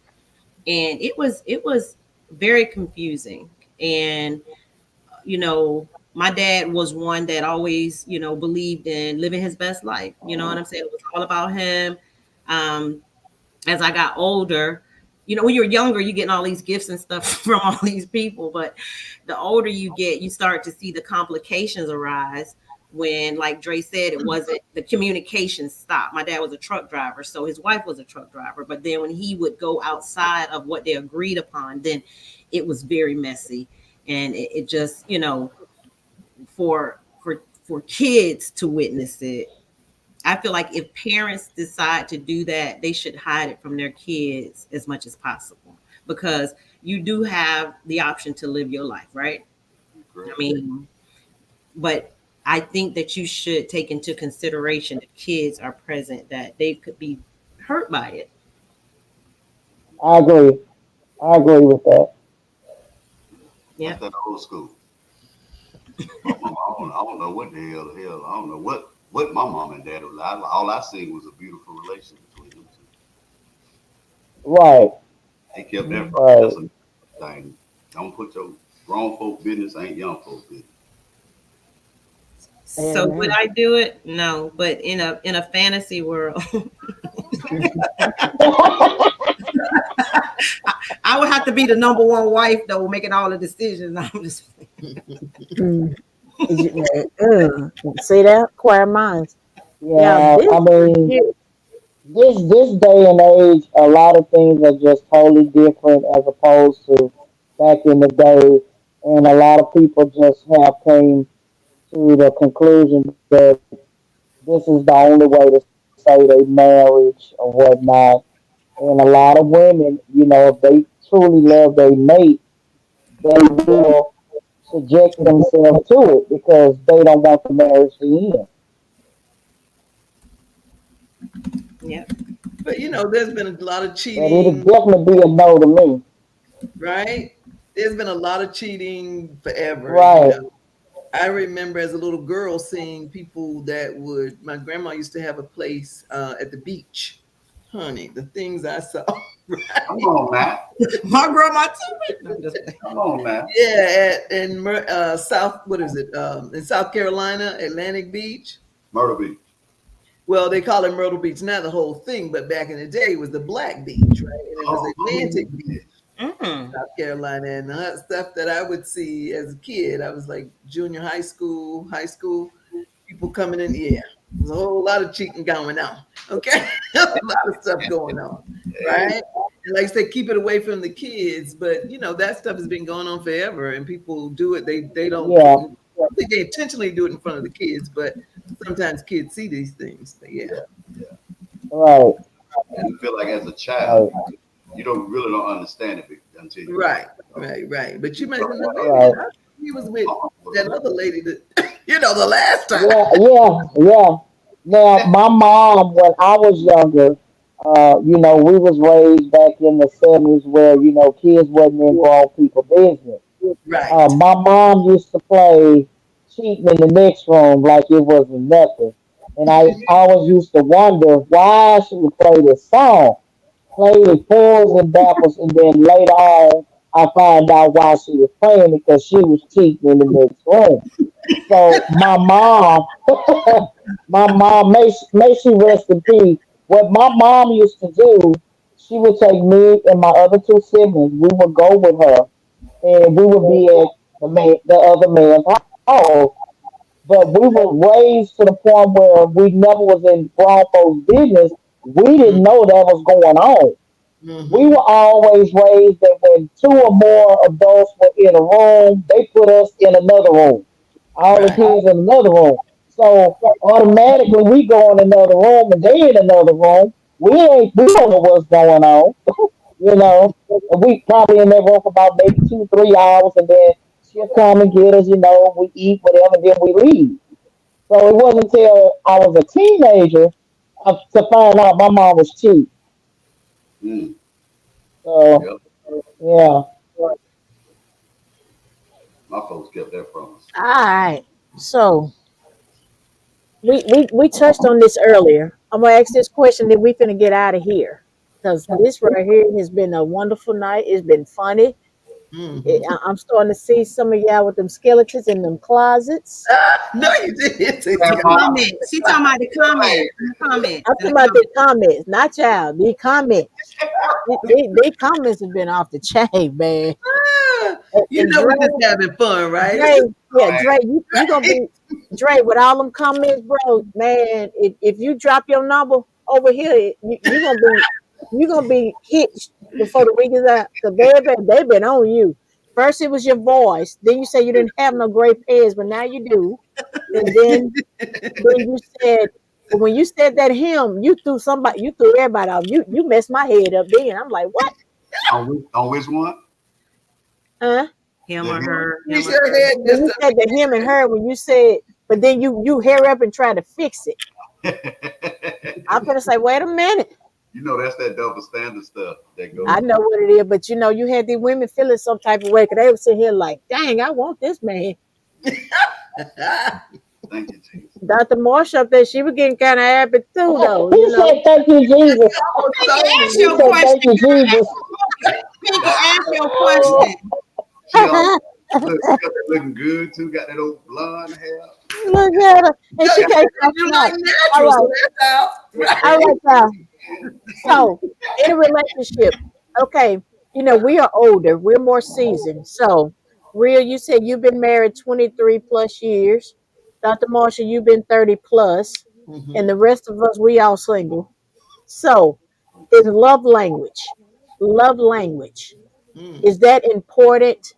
and it was very confusing. And my dad was one that always believed in living his best life. You know what I'm saying? It was all about him. Um, as I got older, when you're younger, you're getting all these gifts and stuff from all these people. But the older you get, you start to see the complications arise when, like Dre said, it wasn't the communication stopped. My dad was a truck driver, so his wife was a truck driver. But then when he would go outside of what they agreed upon, then it was very messy. And it just, for kids to witness it, I feel like if parents decide to do that, they should hide it from their kids as much as possible because you do have the option to live your life, right? I Correct. mean, but I think that you should take into consideration if kids are present that they could be hurt by it. I agree. I agree with that. That's Yeah. that old school. My mama, I don't know what the hell. I don't know what my mom and dad was. All I seen was a beautiful relation between them two. Right. They kept that from me. Right. That's a thing. Don't put your grown folk business ain't young folk business. So would Amen. I do it? No, but in a fantasy world, I would have to be the number one wife though, making all the decisions. I'm just Mm. See that? Choir minds. Yeah, Yeah, this I right mean, here. this day and age, a lot of things are just totally different as opposed to back in the day, and a lot of people just have came to the conclusion that this is the only way to say they marriage or whatnot. And a lot of women, if they truly love their mate, they will subject themselves to it because they don't want the marriage to end. yeah. But there's been a lot of But it'll cheating, definitely be a no to me. right? There's been a lot of cheating forever. Right. I remember as a little girl seeing people that would. My grandma used to have a place at the beach. Honey, the things I saw. Come Right? on, Matt. My grandma too. No, I'm just Come on, Matt. Yeah, in South. What is it? In South Carolina, Atlantic Beach. Myrtle Beach. Well, they call it Myrtle Beach now, the whole thing, but back in the day it was the Black Beach, right? And it was Oh, Atlantic Beach, mm. South Carolina. And the stuff that I would see as a kid, I was like junior high school, people coming in. Yeah, there's a whole lot of cheating going on. Okay, a lot of stuff going on, right? And like I said, keep it away from the kids. But that stuff has been going on forever, and people do it. They don't. Yeah. I think they intentionally do it in front of the kids, but sometimes kids see these things. But yeah. yeah, yeah. Right. And I feel like as a child, Right. you don't understand it until you Right, right. But you mentioned the Right. lady. He was with that other lady that the last time. Yeah. Yeah. Yeah. Now, my mom, when I was younger, we was raised back in the 70s where, kids wasn't in grown people business. Right. My mom used to play cheating in the next room like it wasn't nothing. And I always used to wonder why she would play this song, play it forwards and backwards, and then later on, I find out why she was playing it because she was cheating in the next room. So my mom, may she rest in peace. What my mom used to do, she would take me and my other two siblings. We would go with her, and we would be at the other man's house. But we were raised to the point where we never was in grown folks' business. We didn't know that was going on. We Mm-hmm. were always raised that when two or more adults were in a room, they put us in another room. All the Right. kids in another room. So automatically we go in another room and they in another room. We don't know what's going on, you know. And we probably in that room for about maybe 2, 3 hours and then she'll come and get us, we eat whatever, then we leave. So it wasn't until I was a teenager to find out my mom was cheap. Mm, So yep. yeah. My folks kept that from us. All right. So we touched on this earlier. I'm gonna ask this question, then we finna get out of here. Because this right here has been a wonderful night. It's been funny. Mm-hmm. I'm starting to see some of y'all with them skeletons in them closets. No, you didn't. Grandma, Comments. She talking about the comments. The comments. I'm In talking the about the comments. comments, not y'all. The comments. The comments have been off the chain, man. Ah, And we're Dre, just having fun, right? It's Dre, just yeah, man, Dre, you gonna be Dre with all them comments, bro. Man, if you drop your number over here, you gonna be hitched before the week is out. Cause they been on you. First it was your voice, then you said you didn't have no great pairs, but now you do. And then you said, but when you said that him, you threw everybody off. You messed my head up. Then I'm like, what? on which one? Huh? Him The or him? her. we Him or should her. have When just you said the him and her, when you said, but then you hair up and try to fix it. I'm gonna say, wait a minute. That's that double standard stuff that I goes know on. what it is, but you had these women feeling some type of way because they would sit here like, dang, I want this man. Thank you, Jesus. Dr. Marsh up there, she was getting kind of happy too, though, He said, "Thank you, Jesus." almost Pinky, told ask me. He your said, question, "Thank you, girl. Jesus." Pinky, ask your question. She all she got that looking good too. Got that old blonde hair. Look at her, and No, she Got can't stop you like smiling. All natural, so right, that's out. all Right. right, y'all. So, in a relationship, okay, we are older, we're more seasoned. So, Real, you said you've been married 23 plus years. Dr. Marshall, you've been 30 plus, and Mm-hmm. the rest of us, we all single. So, is love language, Mm. is that important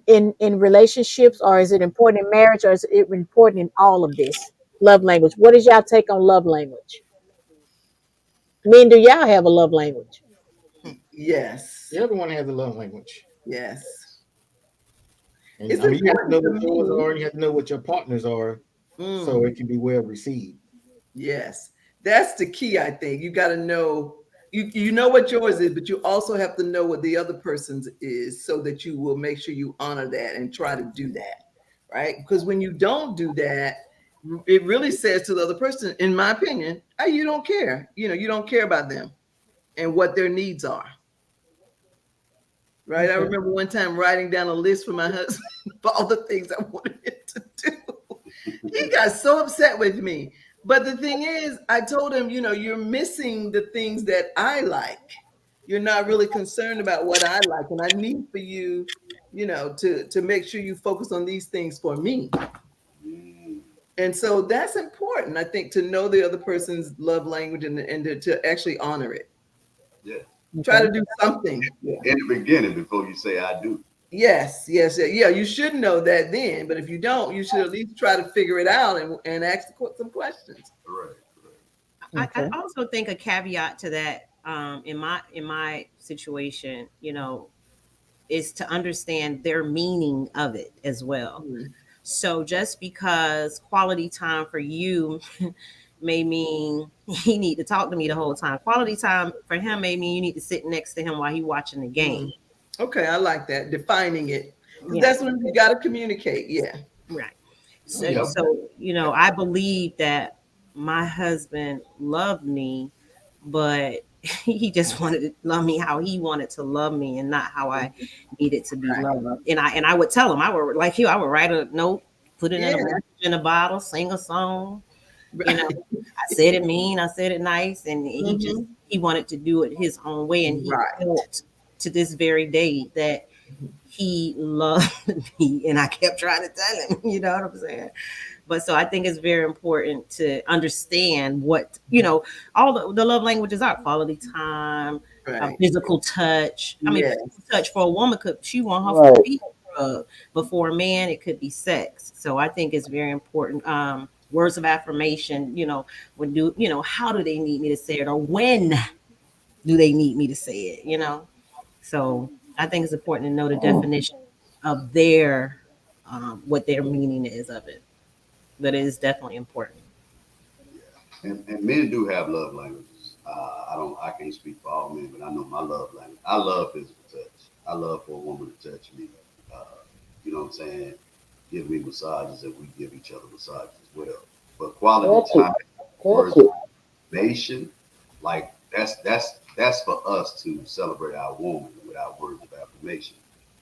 in relationships, or is it important in marriage, or is it important in all of this? Love language. What is y'all take on love language? Men, do y'all have a love language? Yes. Everyone has a love language. Yes. And It's I mean, you have to important know to what yours me. are, and you have to know what your partners are, so Mm. it can be well received. Yes. That's the key, I think. You got to know you know what yours is, but you also have to know what the other person's is so that you will make sure you honor that and try to do that. Right? Because when you don't do that, it really says to the other person, in my opinion, hey, you don't care. You don't care about them and what their needs are. Right? I Okay. remember one time writing down a list for my husband of all the things I wanted him to do. He got so upset with me. But the thing is, I told him, you're missing the things that I like. You're not really concerned about what I like. And I need for you, to make sure you focus on these things for me. Mm, And so that's important, I think, to know the other person's love language and to actually honor it. yeah. Try Okay. to do something. Yeah. In the beginning, before you say I do. Yes, yes, yeah. You should know that then, but if you don't, you should at least try to figure it out and ask some questions. Right. I Okay. also think a caveat to that, in my situation, is to understand their meaning of it as well. Mm, So just because quality time for you may mean he need to talk to me the whole time, quality time for him may mean you need to sit next to him while he watching the game. mm. Okay, I like that. Defining it. Because Yeah, that's when you got to communicate. Yeah. right. So, Yeah. Yep. I believe that my husband loved me, but he just wanted to love me how he wanted to love me and not how I needed to be Right. loved. And I would tell him, I would like you, I would write a note, put it in a Yeah. message in a bottle, sing a song. You know, Right. I said it mean, I said it nice, and Hmm. he wanted to do it his own way, and he Right. felt to this very day that he loved me, and I kept trying to tell him. You know what I'm saying? But so I think it's very important to understand what, all the love languages are: quality time, Right. physical touch. I mean, Yes. physical touch for a woman could, she want her Right. feet rubbed, but for a man it could be sex. So I think it's very important. Words of affirmation, how do they need me to say it, or when do they need me to say it? So I think it's important to know the definition of their, what their meaning is of it, but it is definitely important. And men do have love languages. I can't speak for all men, but I know my love language. I love physical touch. I love for a woman to touch me. Uh, you know what I'm saying? Give me massages, and we give each other massages as well. But quality Touch it. time, Touch words it. of affirmation, like that's for us to celebrate our woman with our words of affirmation.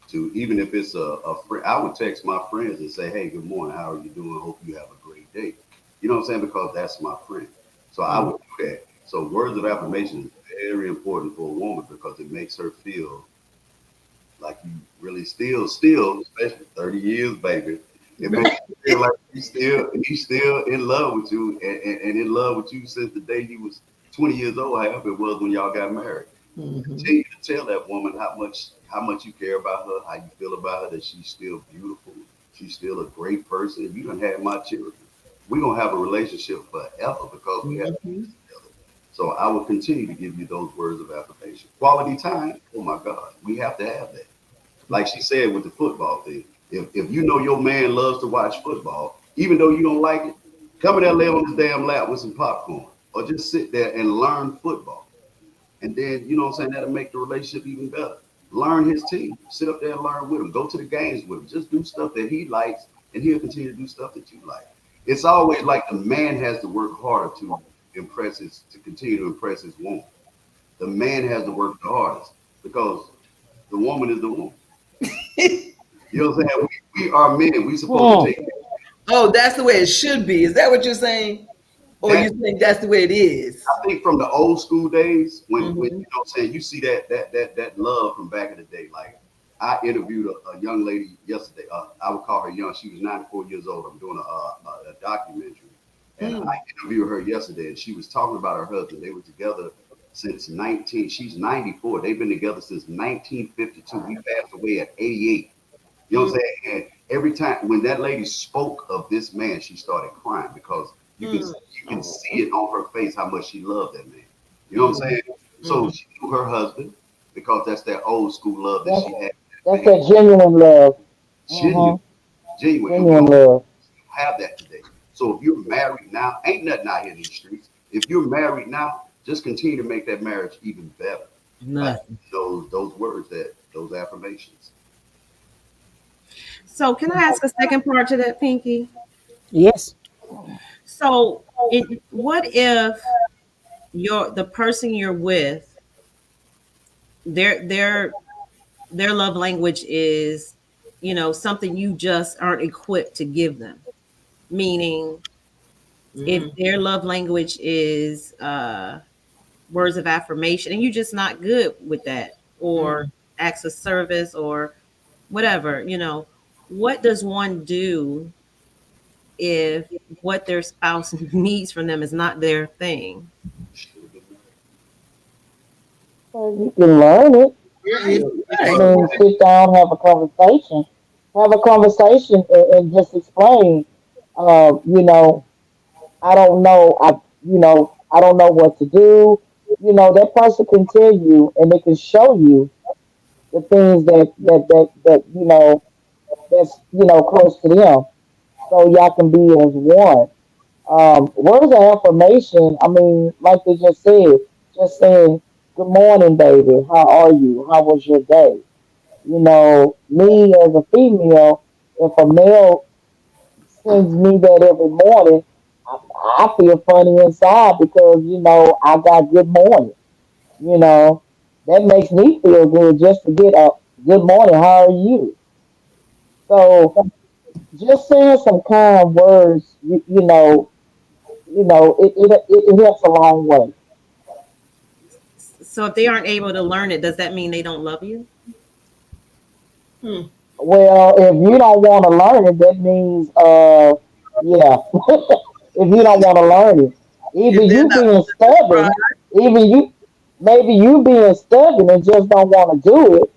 To even if it's a friend, I would text my friends and say, "Hey, good morning. How are you doing? Hope you have a great day." You know what I'm saying? Because that's my friend. So I Mm, would do that. So words of affirmation is very important for a woman because it makes her feel like you really still, especially 30 years, baby. It makes you feel like he's still in love with you and in love with you since the day he was 20 years old, however it was when y'all got married. mhm. Continue to tell that woman how much you care about her, how you feel about her, that she's still beautiful, she's still a great person. If you don't have my children, we're gonna have a relationship forever because we have Mhm. kids together. So I will continue to give you those words of affirmation. Quality time, oh my God, we have to have that. Like she said with the football thing, if you know your man loves to watch football, even though you don't like it, come in there, lay on his damn lap with some popcorn, or just sit there and learn football. And then, you know what I'm saying, that'll make the relationship even better. Learn his team. Sit up there and learn with him. Go to the games with him. Just do stuff that he likes, and he'll continue to do stuff that you like. It's always like the man has to work harder to continue to impress his woman. The man has to work the hardest because the woman is the woman. You know what I'm saying? We are men. We supposed to Hmm. take Oh, that's the way it should be. Is that what you're saying? Or that. you think that's the way it is? I think from the old school days when you Hmm. know what I'm saying, you see that love from back in the day. Like I interviewed a young lady yesterday. I would call her young. She was 94 years old. I'm doing a documentary, and I Mm, interviewed her yesterday, and she was talking about her husband. They were together since 19. She's 94. They've been together since 1952. He passed away at 88. You know what I'm mm, saying? And every time when that lady spoke of this man, she started crying because mm, you can see it on her face how much she loved that man. You know what I'm mm, saying? So mm. she knew her husband because that's that old school love that That's she had for that that's man. that genuine love. Genuine, Mm-hmm. genuine, and we Genuine don't love. have that today. So if you're married now, ain't nothing out here in these streets. If you're married now, just continue to make that marriage even better by Nothing. those words, that those affirmations. So can I ask a second part to that, Pinky? Yes. So what if the person you're with, their their their love language is, something you just aren't equipped to give them. Meaning, if Mm, their love language is words of affirmation and you're just not good with that, or mm. acts of service or whatever, what does one do if what their spouse needs from them is not their thing? So you can learn it. Yeah, Right, it's I right. mean, sit down, have a conversation, and just explain. You know, I don't know. I don't know what to do. That person can tell you, and they can show you the things that that's close to them, so y'all can be as one. Words of affirmation. I mean, like they just said, just saying, "Good morning, baby. How are you? How was your day?" Me as a female, if a male sends me that every morning, I, I feel funny inside because I got good morning. You know, that makes me feel good just to get a good morning. How are you? So just saying some kind words, it helps a long way. So if they aren't able to learn it, does that mean they don't love you? Hmm. Well, if you don't want to learn it, that means, yeah. If you don't want to learn it, either If they're you not being willing to try, stubborn, even you, maybe you being stubborn and just don't want to do it,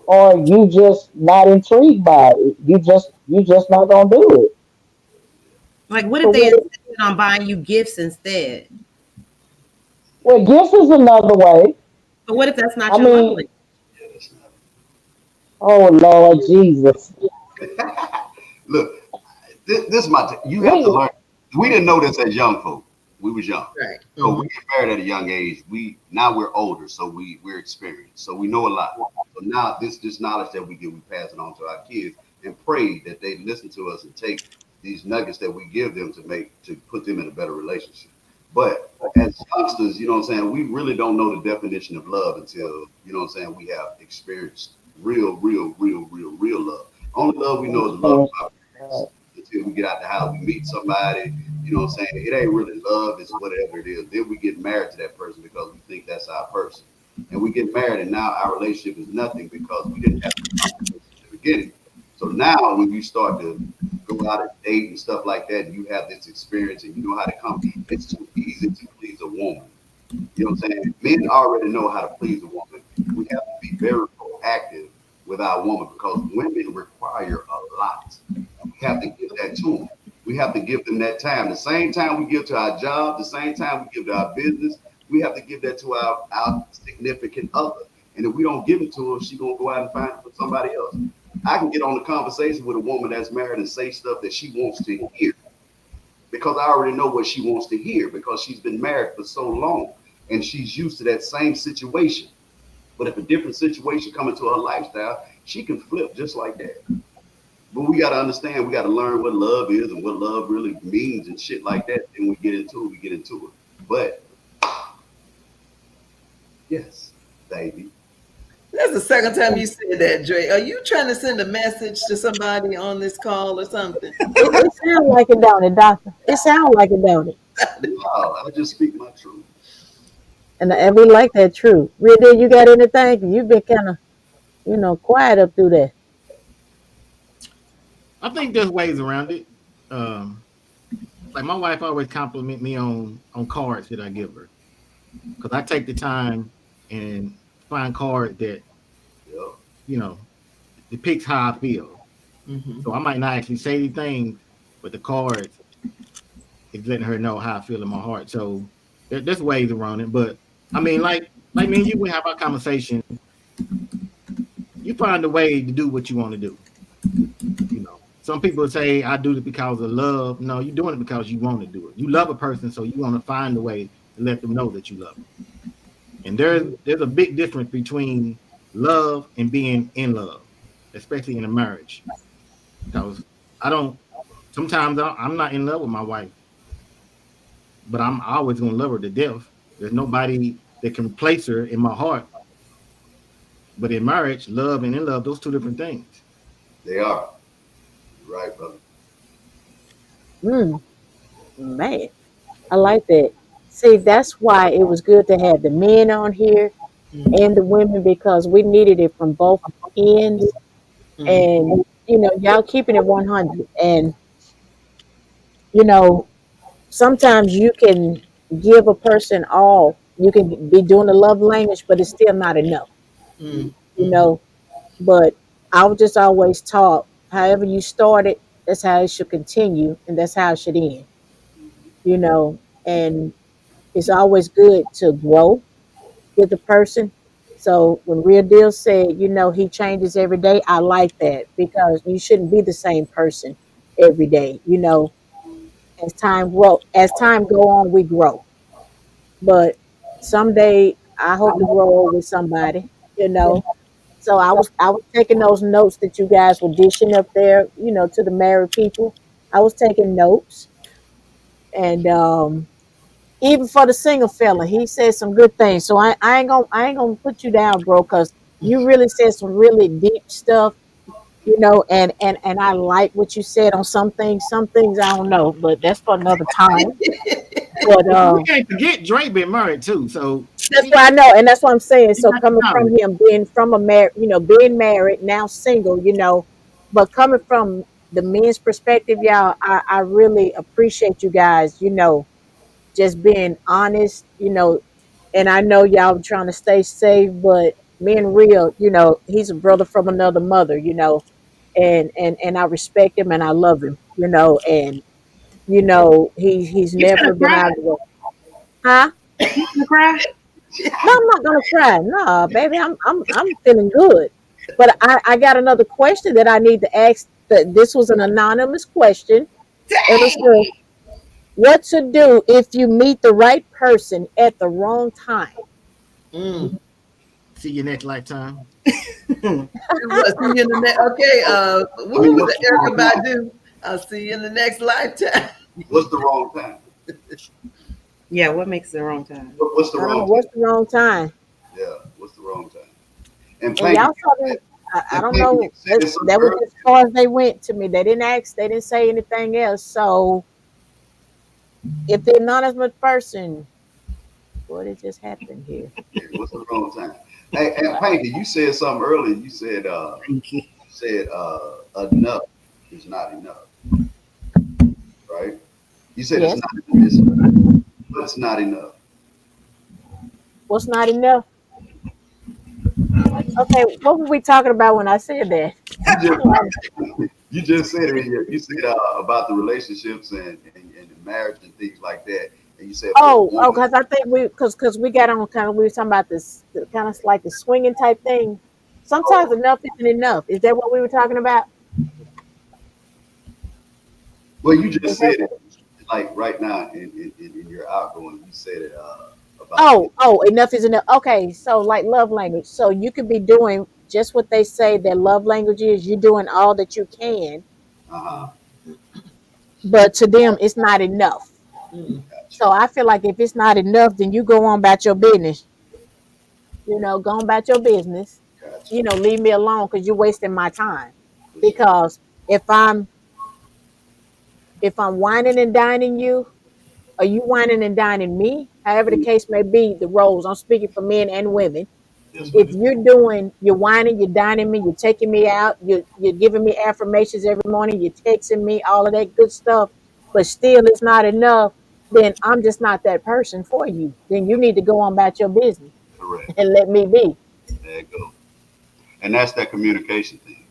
or you just not intrigued by it. You just not gonna do it. Like, what So if they what? insisted on buying you gifts instead? Well, gifts is another way. But what if that's not I your love mean, language? Yeah, that's not. oh Lord Jesus, Look, this is my. You have to we learn. We didn't know this as young folk. We was young, right. so we Hmm. get married at a young age. Now we're older, so we're experienced, so we know a lot. So now this knowledge that we get, we pass it on to our kids and pray that they listen to us and take these nuggets that we give them to put them in a better relationship. But as youngsters, you know what I'm saying, we really don't know the definition of love until, you know what I'm saying, we have experienced real love. Only love we know is love experience. from our parents. Until we get out the house, we meet somebody, you know what I'm saying? It ain't really love, it's whatever it is. Then we get married to that person because we think that's our person. And we get married, and now our relationship is nothing because we didn't have the conversation in the beginning. So now, when you start to go out and date and stuff like that, and you have this experience and you know how to come, it's too easy to please a woman. You know what I'm saying? Men already know how to please a woman. We have to be very proactive with our woman because women require a lot. We have to give that to them. We have to give them that time. The same time we give to our job, the same time we give to our business, we have to give that to our significant other. And if we don't give it to her, she's gonna go out and find it for somebody else. I can get on a conversation with a woman that's married and say stuff that she wants to hear because I already know what she wants to hear because she's been married for so long and she's used to that same situation. But if a different situation come into her lifestyle, she can flip just like that. But we got to understand, we got to learn what love is and what love really means and shit like that. Then we get into it, we get into it. But yes, baby. That's the second time you said that, Dre. Are you trying to send a message to somebody on this call or something? It sounds like it, don't it, doctor? It sounds like it, don't it? No, I just speak my truth. And we like that truth. Really, you got anything? You've been kind of, quiet up through there. I think there's ways around it. Um, like my wife always compliment me on cards that I give her because I take the time and find cards that Yep. you know depicts how I feel. Hmm. So I might not actually say anything, but the cards is letting her know how I feel in my heart. So there's ways around it. But I mean, like me and you, we have our conversation. You find a way to do what you want to do. some people say I do it because of love. No, you're doing it because you want to do it. You love a person, so you want to find a way to let them know that you love them. And there's a big difference between love and being in love, especially in a marriage. Because I don't. Sometimes I'm not in love with my wife, but I'm always gonna love her to death. There's nobody that can replace her in my heart. But in marriage, love and in love, those two different things. They are. You're right, brother. Mm, man, I like that. See, that's why it was good to have the men on here Mm-hmm. and the women because we needed it from both ends. Mm-hmm. And y'all keeping it 100. And you know, sometimes you can give a person all. You can be doing the love language, but it's still not enough. You Mm-hmm. know, but I was just always taught, however you started, that's how it should continue, and that's how it should end. You know, and it's always good to grow with the person. So when Real Deal said, he changes every day, I like that because you shouldn't be the same person every day. As time go on, we grow. But someday I hope to grow old with somebody. You know. So I was taking those notes that you guys were dishing up there, to the married people. I was taking notes, and even for the single fella, he said some good things. So I ain't gonna put you down, bro, because you really said some really deep stuff, and I like what you said on some things. Some things I don't know, but that's for another time. But But we can't forget Dre been married too, so that's what I know, and that's what I'm saying. he So got coming the from knowledge. him, being from a being married now single, but coming from the men's perspective, y'all, I really appreciate you guys, just being honest, and I know y'all trying to stay safe, but being real, he's a brother from another mother, and I respect him and I love him, and he's You never gonna been cry? out of the way. Huh? You gonna cry? No, I'm not gonna cry. No, baby, I'm feeling good. But I got another question that I need to ask. That this was an anonymous question, and it Dang. says, "What to do if you meet the right person at the wrong time?" Mm. See you next lifetime. What, see you in the next? Okay. I What mean, was what's it, the wrong Erica time? Badu? I'll see you in the next lifetime. What's the wrong time? Yeah, what makes the wrong time? What's the I don't know wrong what's time? the wrong time. Yeah, what's the wrong time? And And Pinky, y'all saw me. I don't You know. said this something That was earlier. as far as they went to me. They didn't ask. They didn't say anything else. So if the anonymous person, what had just happened here? Yeah, what's the wrong time? Hey, and Pinky, you said something earlier. You said enough is not enough, right? You said Yes. it's not enough. What's not enough? Okay, what were we talking about when I said that? You just you just said it. You said about the relationships and the marriage and things like that. And you said for a Oh, woman, because I think because we got on kind of we were talking about this kind of like the swinging type thing. Sometimes oh, enough isn't enough. Is that what we were talking about? well, you Is just that said it like right now in your outgoing. You said it about the enough is enough. Okay, so like love language. So you could be doing just what they say their love language is. You're doing all that you can, uh-huh. but to them it's not enough. Mm. Gotcha, So I feel like if it's not enough, then you go on about your business. Go on about your business. gotcha. Leave me alone because you're wasting my time. For sure. Because if I'm whining and dining you, are you whining and dining me? However the case may be, the roles. I'm speaking for men and women. Yes, If ma'am. Mm-hmm. you're whining, you're dining me, you're taking me out, you're giving me affirmations every morning, you're texting me, all of that good stuff, but still it's not enough, then I'm just not that person for you. Then you need to go on about your business Correct. and let me be. There you go. And that's that communication thing.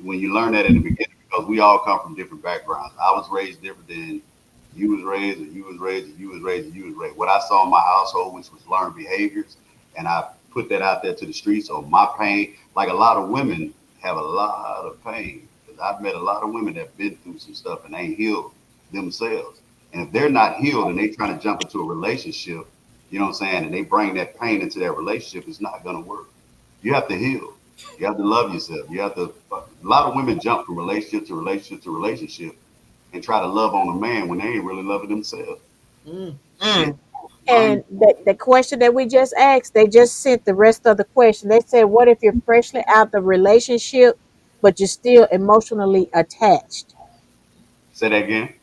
When you learn that in the beginning, because we all come from different backgrounds. I was raised different than you was raised, and you was raised, and you was raised, and you was raised. What I saw in my household, which was learned behaviors, and I put that out there to the streets. So my pain, like a lot of women, have a lot of pain because I've met a lot of women that have been through some stuff and ain't healed themselves. And if they're not healed and they trying to jump into a relationship, you know what I'm saying, and they bring that pain into that relationship, it's not gonna work. You have to heal. You have to love yourself. You have to. A lot of women jump from relationship to relationship to relationship and try to love on a man when they ain't really loving themselves. Mm. Shit. Mm. And the question that we just asked, they just sent the rest of the question. They said, what if you're freshly out the relationship, but you're still emotionally attached? Say that again.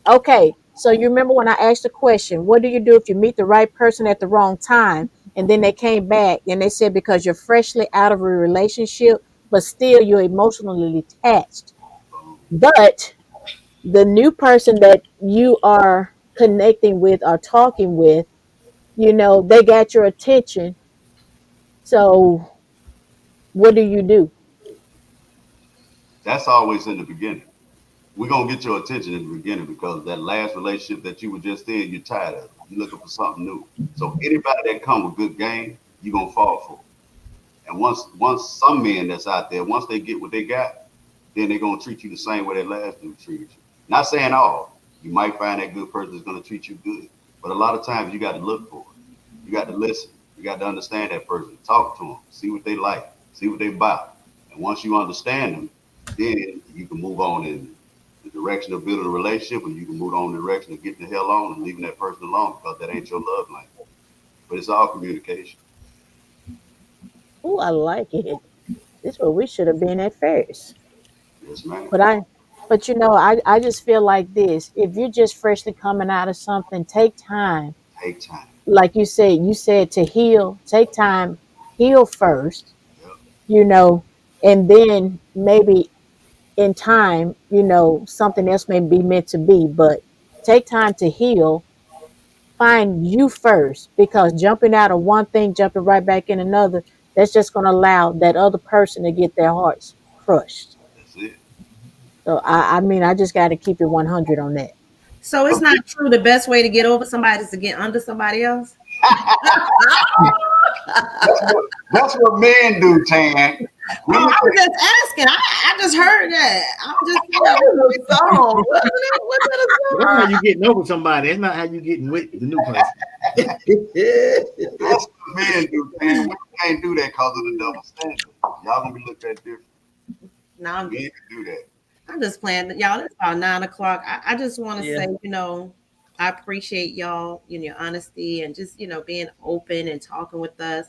Okay, so you remember when I asked the question, what do you do if you meet the right person at the wrong time? And then they came back and they said, because you're freshly out of a relationship, but still you're emotionally attached. Boom. But the new person that you are connecting with or talking with, they got your attention. So what do you do? That's always in the beginning. We're gonna get your attention in the beginning because that last relationship that you were just in, you're tired of it. You're looking for something new. So anybody that come with good game, you're gonna fall for. And once some men that's out there, once they get what they got, then they're gonna treat you the same way that last dude treated you. Not saying all. You might find that good person that's gonna treat you good. But a lot of times you got to look for it. You got to listen. You got to understand that person. Talk to them. See what they like. See what they about. And once you understand them, then you can move on in the direction of building a relationship, and you can move on in the direction of getting the hell on and leaving that person alone because that ain't your love language. But it's all communication. Oh, I like it. This is where we should have been at first. Yes, ma'am. But I just feel like this. If you're just freshly coming out of something, take time. Take time. Like you said to heal, take time, heal first, Yep. you know, and then maybe in time, something else may be meant to be, but take time to heal, find you first, because jumping out of one thing, jumping right back in another, that's just going to allow that other person to get their hearts crushed. That's it. So I mean, I just got to keep it 100 on that. So it's not true the best way to get over somebody is to get under somebody else? That's what men do, Tan. Oh, Women, I was just asking. I just heard that. I'm just That saying. was a song, wasn't it? Was that That's how you getting over somebody. That's not how you getting with the new person. a song? that's what men do, Tan. Women can't do that because of the double standard. Y'all gonna be looked at different. No, Men can do that. I'm just playing. Y'all, it's about 9 o'clock. I just want to Yeah. say, I appreciate y'all, your honesty and just, being open and talking with us.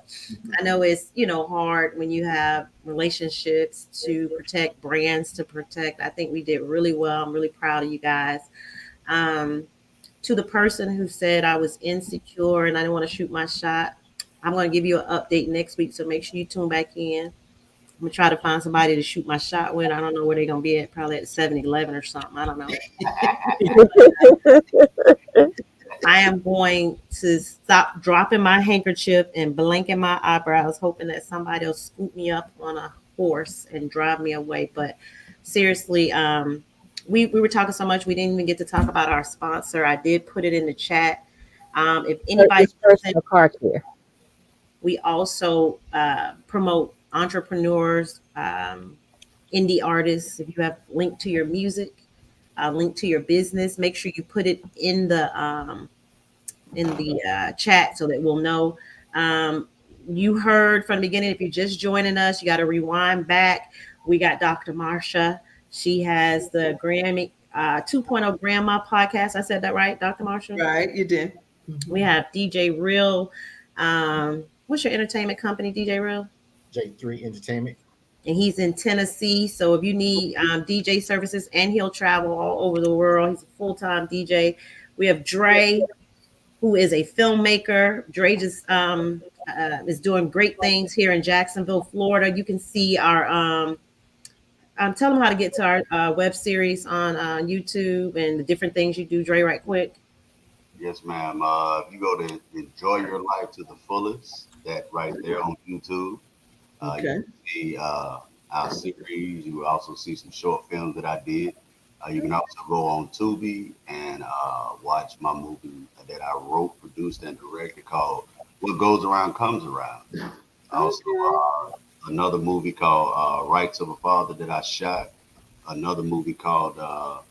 I know it's, hard when you have relationships to protect, brands to protect. I think we did really well. I'm really proud of you guys. Um, to the person who said I was insecure and I didn't want to shoot my shot, I'm going to give you an update next week. So make sure you tune back in. I'm gonna try to find somebody to shoot my shot with. I don't know where they're gonna be at. Probably at 7-Eleven or something. I don't know. I am going to stop dropping my handkerchief and blinking my eyebrows, hoping that somebody will scoop me up on a horse and drive me away. But seriously, we were talking so much we didn't even get to talk about our sponsor. I did put it in the chat. If anybody's It's listening, personal car care. we also promote entrepreneurs, indie artists. If you have link to your music, link to your business, make sure you put it in the chat so that we'll know. You heard from the beginning. If you're just joining us, you got to rewind back. We got Dr. Marsha. She has the Grammy 2.0 Grandma podcast. I said that right, Dr. Marsha? Right, you did. We have DJ Real. What's your entertainment company, DJ Real? J3 Entertainment. And he's in Tennessee. So if you need DJ services, and he'll travel all over the world, he's a full time DJ. We have Dre, who is a filmmaker. Dre just is doing great things here in Jacksonville, Florida. You can see our tell them how to get to our web series on YouTube and the different things you do, Dre, right quick. Yes, ma'am. If you go to Enjoy Your Life to the Fullest, that right there on YouTube, you Okay. can see our series. You will also see some short films that I did. You can also go on Tubi and watch my movie that I wrote, produced, and directed called What Goes Around Comes Around. Also, Okay. another movie called Rights of a Father that I shot. another movie called Lot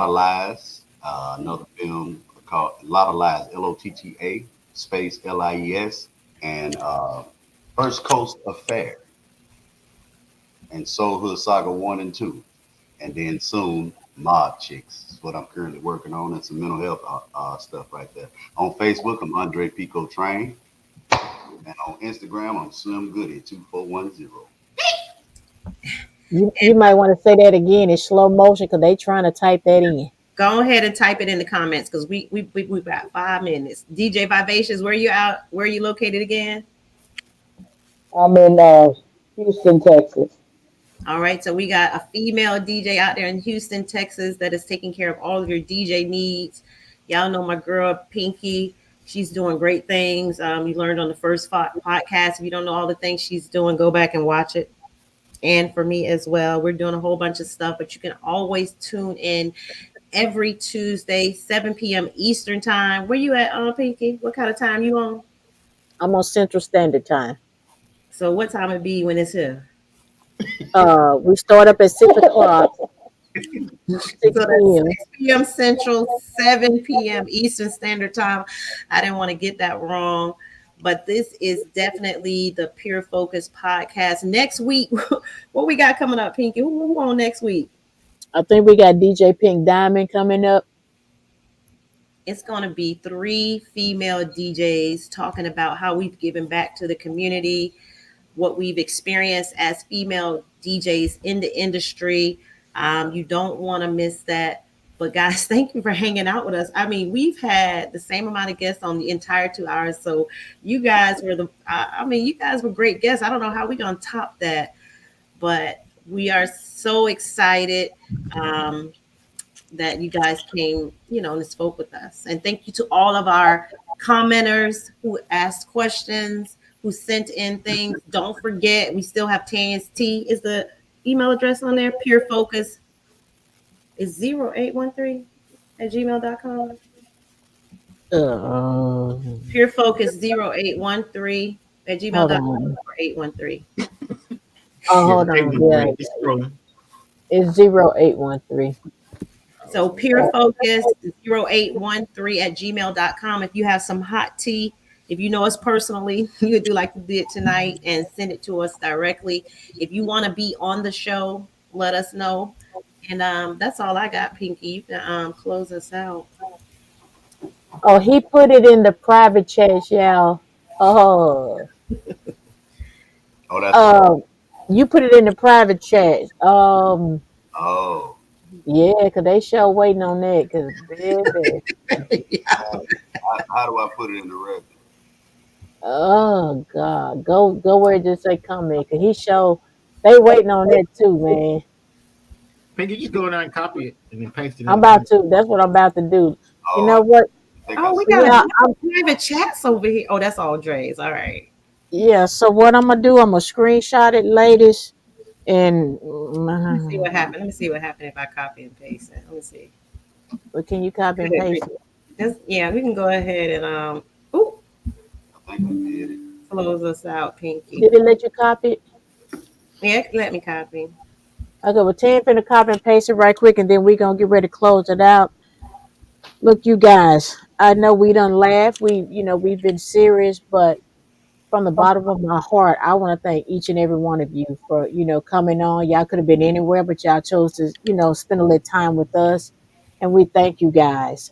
of Lies, another film called Lot of Lies, Lotta space Lies, and First Coast Affair, and Soul Hood Saga 1 and 2. And then soon, Mob Chicks is what I'm currently working on, and some mental health stuff right there. On Facebook, I'm Andre Pico Train, and on Instagram, I'm Slim Goody 2410. You might want to say that again in slow motion because they trying to type that in. Go ahead and type it in the comments because we got 5 minutes. DJ Vivacious, where you out? Where are you located again? I'm in Houston, Texas. All right, so we got a female DJ out there in Houston, Texas, that is taking care of all of your DJ needs. Y'all know my girl Pinky. She's doing great things. You learned on the first podcast. If you don't know all the things she's doing, go back and watch it. And for me as well, we're doing a whole bunch of stuff, but you can always tune in every Tuesday, 7 p.m. Eastern time. Where you at, Pinky? What kind of time you on? I'm on Central Standard Time. So what time it be when it's here? We start up at 6 o'clock, So 6 that's p.m. 6 p.m. Central, 7 p.m. Eastern Standard Time. I didn't want to get that wrong, but this is definitely the Pure Focus podcast. Next week, what we got coming up, Pinky? Who on next week? I think we got DJ Pink Diamond coming up. It's going to be 3 female DJs talking about how we've given back to the community, what we've experienced as female DJs in the industry. You don't want to miss that. But guys, thank you for hanging out with us. I mean, we've had the same amount of guests on the entire 2 hours. So you guys were you guys were great guests. I don't know how we're going to top that, but we are so excited. That you guys came, and spoke with us. And thank you to all of our commenters who asked questions, who sent in things. Don't forget, we still have Tanya's T is the email address on there. Pure Focus is 0813 at gmail.com. Pure Focus 0813 at gmail.com or 813. Hold on. Yeah. It's 0813. So Pure Focus 0813 at gmail.com. If you have some hot tea, if you know us personally, you would do like you did tonight and send it to us directly. If you want to be on the show, let us know. And that's all I got, Pinky. You can close us out. Oh, he put it in the private chat, y'all. Oh. Oh, that's You put it in the private chat. oh. Yeah, because they sure waiting on that. Because, baby. How do I put it in the record? Oh, God. Go where it just say comment. Because they waiting on that too, man. Pinky, just go down and copy it and then paste it. I'm about to. That's what I'm about to do. Oh, you know what? Oh, we got private chats over here. Oh, that's all Dre's. All right. Yeah, so what I'm going to do, I'm going to screenshot it, ladies. And let me see what happened. Let me see what happened if I copy and paste it. Let me see. But can you copy and paste it? Yeah, we can go ahead and I think we did it. Close us out, Pinky. Did it let you copy it? Yeah, let me copy. Okay, well, Tam finna copy and paste it right quick, and then we're gonna get ready to close it out. Look, you guys, I know we done laugh. We've been serious, but from the bottom of my heart, I want to thank each and every one of you for, coming on. Y'all could have been anywhere, but y'all chose to, spend a little time with us. And we thank you guys.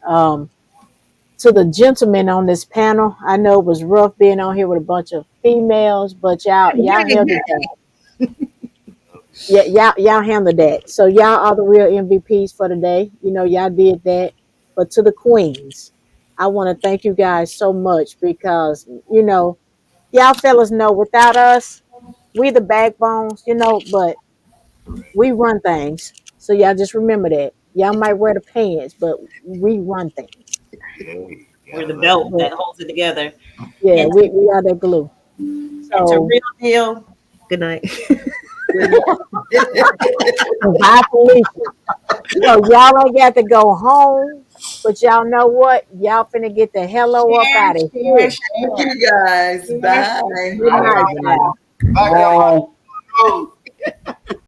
To the gentlemen on this panel, I know it was rough being on here with a bunch of females, but y'all held it down. Yeah, y'all handled that. So y'all are the real MVPs for today. Y'all did that. But to the queens, I want to thank you guys so much because, y'all fellas know without us, we the backbones, but we run things. So y'all just remember that. Y'all might wear the pants, but we run things. We're the belt that holds it together. Yeah, we are that glue. So, it's a real deal. Good night. Bye, Felicia. So y'all ain't got to go home, but y'all know what? Y'all finna get the hello up out of here. Thank you guys. Bye. Good night, y'all. Bye.